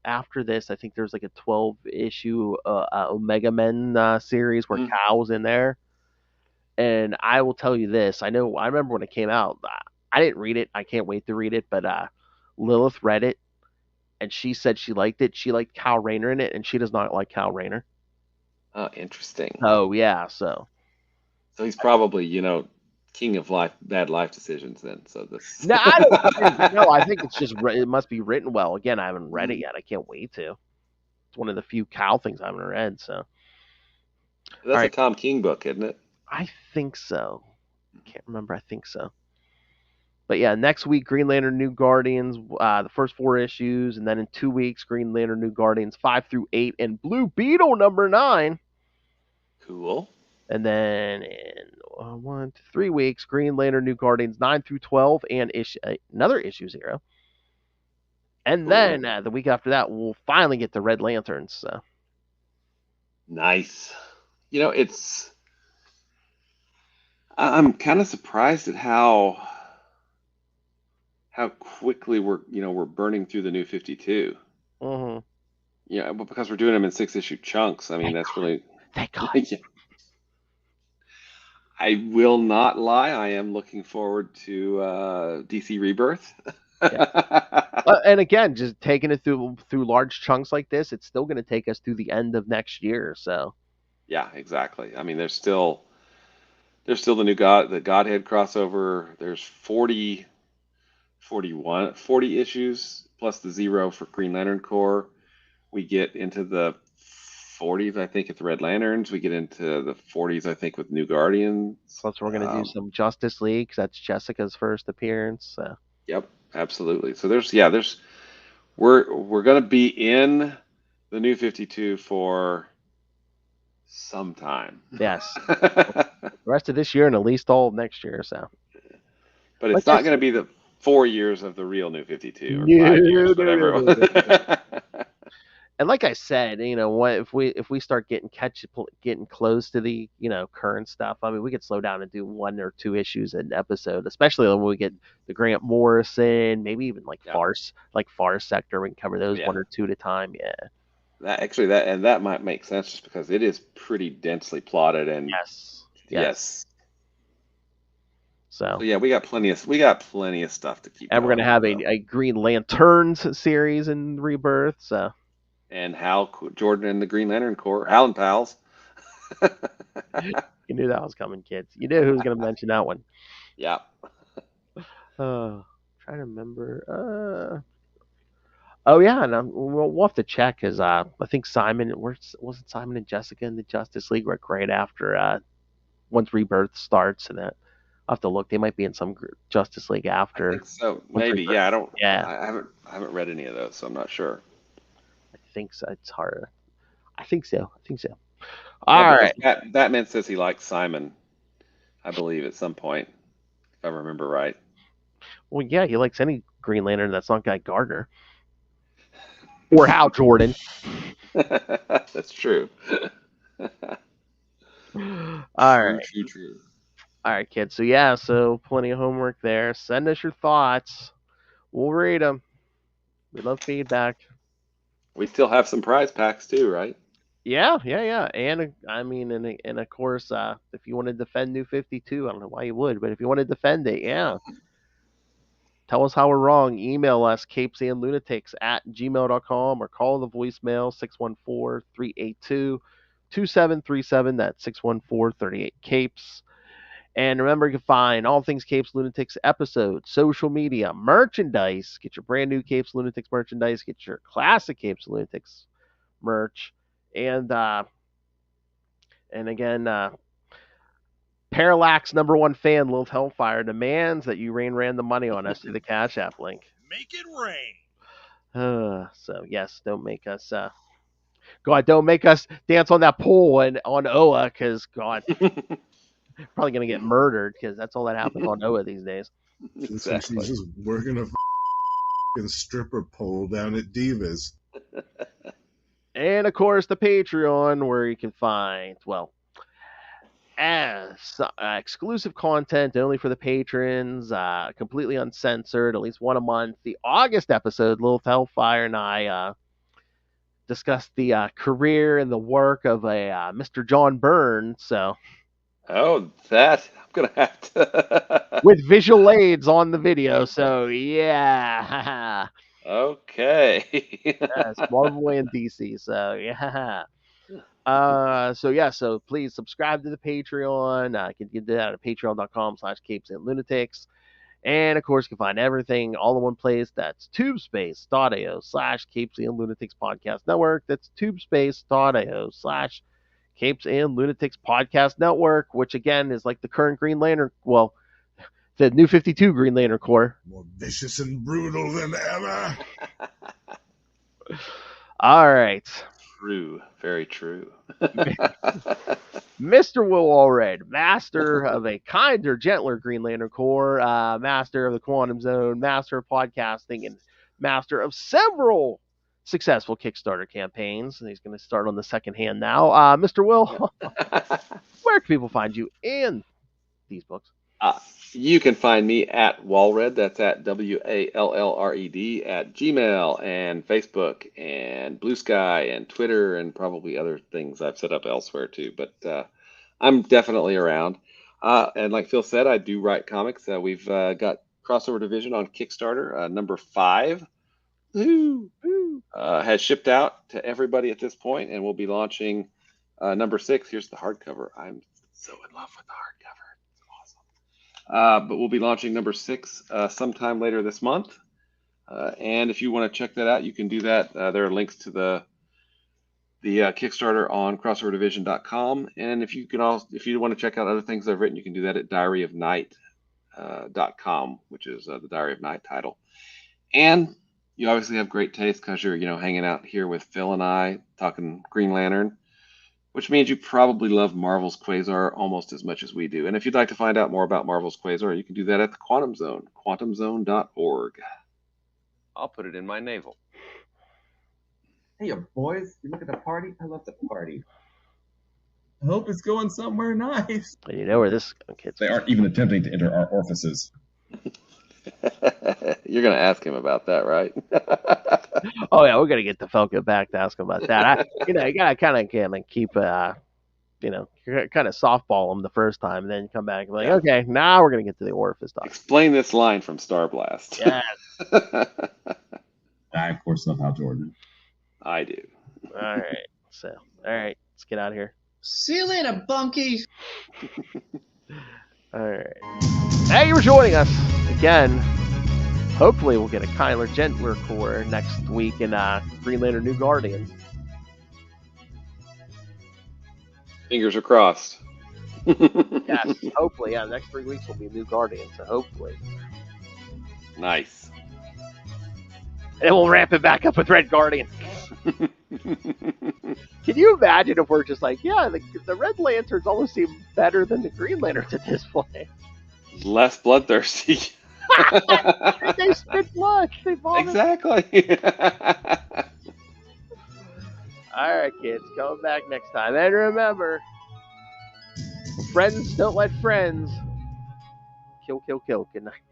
After this, I think there's like a 12 issue Omega Men series where Kal was in there. And I will tell you this: I remember when it came out. I didn't read it. I can't wait to read it. But Lilith read it, and she said she liked it. She liked Kal Rayner in it, and she does not like Kal Rayner. Oh, interesting. Oh yeah, so he's probably king of bad life decisions then. So this. No, I don't think. No, I think it's just it must be written well. Again, I haven't read it yet. I can't wait to. It's one of the few Kal things I haven't read. So that's a Tom King book, isn't it? I think so. Can't remember. I think so. But yeah, next week Green Lantern New Guardians, the first 4 issues, and then in 2 weeks Green Lantern New Guardians 5 through 8 and Blue Beetle number 9. Cool. And then in 3 weeks Green Lantern New Guardians 9 through 12 and another issue 0. And cool. Then the week after that we'll finally get the Red Lanterns. So. Nice. I'm kind of surprised at how quickly we're burning through the New 52. Mm-hmm. Yeah, but because we're doing them in 6-issue chunks. I mean, that's really. Thank God. Yeah. I will not lie. I am looking forward to DC Rebirth. And again, just taking it through large chunks like this, it's still going to take us through the end of next year. So. Yeah, exactly. I mean, there's still the new the Godhead crossover. There's 40 issues plus the 0 for Green Lantern Corps. We get into the 40s, I think, at the Red Lanterns. We get into the 40s, I think, with New Guardians. Plus, we're going to do some Justice League because that's Jessica's first appearance. So. Yep, absolutely. So we're going to be in the New 52 for some time. Yes. The rest of this year and at least all of next year. So. But it's not going to be the 4 years of the real New 52 or 5 years, whatever. And like I said, if we start getting close to the current stuff, I mean, we could slow down and do 1 or 2 issues an episode, especially when we get the Grant Morrison, maybe even Farce Sector. We can cover those 1 or 2 at a time. Yeah. That might make sense just because it is pretty densely plotted and yes. So yeah, we got plenty of stuff to keep. And we're gonna have a Green Lanterns series in Rebirth. So. And Hal Jordan and the Green Lantern Corps, Hal and Pals. You knew that was coming, kids. You knew who was going to mention that one. Yeah. Trying to remember. Oh yeah, and we'll have to check because I think Simon wasn't Simon and Jessica in the Justice League right after once Rebirth starts, and that I'll have to look. They might be in some Justice League I after think so. once Maybe. Rebirth. Yeah. I don't. Yeah, I haven't read any of those, so I'm not sure. I think so. It's hard. I think so. Yeah, All right. Batman says he likes Simon, I believe, at some point, if I remember right. Well, yeah, he likes any Green Lantern that's not Guy Gardner or Hal Jordan. That's true. All True, right. true, true. All right, kids. So yeah, so plenty of homework there. Send us your thoughts. We'll read them. We love feedback. We still have some prize packs too, right? Yeah. And I mean, and of course, if you want to defend New 52, I don't know why you would, but if you want to defend it, yeah. Tell us how we're wrong. Email us, CapesandLunatics@gmail.com, or call the voicemail 614-382-2737. That's 614-38-CAPES. And remember, you can find all things Capes Lunatics episodes, social media, merchandise. Get your brand new Capes Lunatics merchandise. Get your classic Capes Lunatics merch. And again, Parallax #1 fan, Lil Hellfire, demands that you rain random money on us through the Cash App link. Make it rain. So yes, don't make us don't make us dance on that pole and on Oa, because God, probably gonna get murdered, because that's all that happens on Oa these days. Exactly. She's just working a stripper pole down at Divas. And of course, the Patreon, where you can find, well, exclusive content only for the patrons, completely uncensored, at least one a month. The August episode, Lil Hellfire and I discussed the career and the work of a Mr. John Byrne. So, Oh, that I'm gonna have to. with visual aids on the video. So, yeah. Okay. Yes, Marvel and DC. So, yeah. So please subscribe to the Patreon. You can get that at patreon.com/capesandlunatics. And of course, you can find everything all in one place. That's tubespace.io/Capes and Lunatics Podcast Network. That's tubespace.io/Capes and Lunatics Podcast Network, which again is like the current Green Lantern, well, the New 52 Green Lantern Corps. More vicious and brutal than ever. All right. True. Very true. Mr. Will Allred, master of a kinder, gentler Green Lantern Corps, master of the Quantum Zone, master of podcasting, and master of several successful Kickstarter campaigns. And he's going to start on the second hand now. Mr. Will, where can people find you in these books? You can find me at Walred. That's at WALLRED at Gmail and Facebook and Blue Sky and Twitter and probably other things I've set up elsewhere too. But I'm definitely around. And like Phil said, I do write comics. We've got Crossover Division on Kickstarter. Number 5 has shipped out to everybody at this point, and we'll be launching number 6. Here's the hardcover. I'm so in love with the hardcover. But we'll be launching number 6 sometime later this month. And if you want to check that out, you can do that. There are links to the Kickstarter on crossoverdivsion.com. And if you want to check out other things I've written, you can do that at diaryofnight.com, which is the Diary of Night title. And you obviously have great taste because you're hanging out here with Phil and I talking Green Lantern, which means you probably love Marvel's Quasar almost as much as we do. And if you'd like to find out more about Marvel's Quasar, you can do that at the Quantum Zone, quantumzone.org. I'll put it in my navel. Hey, boys, you look at the party? I love the party. I hope it's going somewhere nice. And you know where this is going, kids. They aren't even attempting to enter our orifices. You're going to ask him about that, right? Oh yeah, we're gonna get the Falco back to ask him about that. You gotta kind of keep kind of softball him the first time, and then come back and be like, okay, now we're gonna get to the orifice talk. Explain this line from Star Blast. Yes. I of course love Hal Jordan. I do. All right, let's get out of here. See you later, bunkies. All right. Thank you for joining us again. Hopefully, we'll get a Kyler Gentler core next week in Green Lantern New Guardian. Fingers are crossed. Yes, hopefully. Yeah, the next 3 weeks will be New Guardian, so hopefully. Nice. And then we'll ramp it back up with Red Guardian. Can you imagine if we're just like, yeah, the Red Lanterns almost seem better than the Green Lanterns at this point? Less bloodthirsty. They spit blood. They vomit. Exactly. All right, kids, come back next time. And remember, friends don't let friends kill. Good night.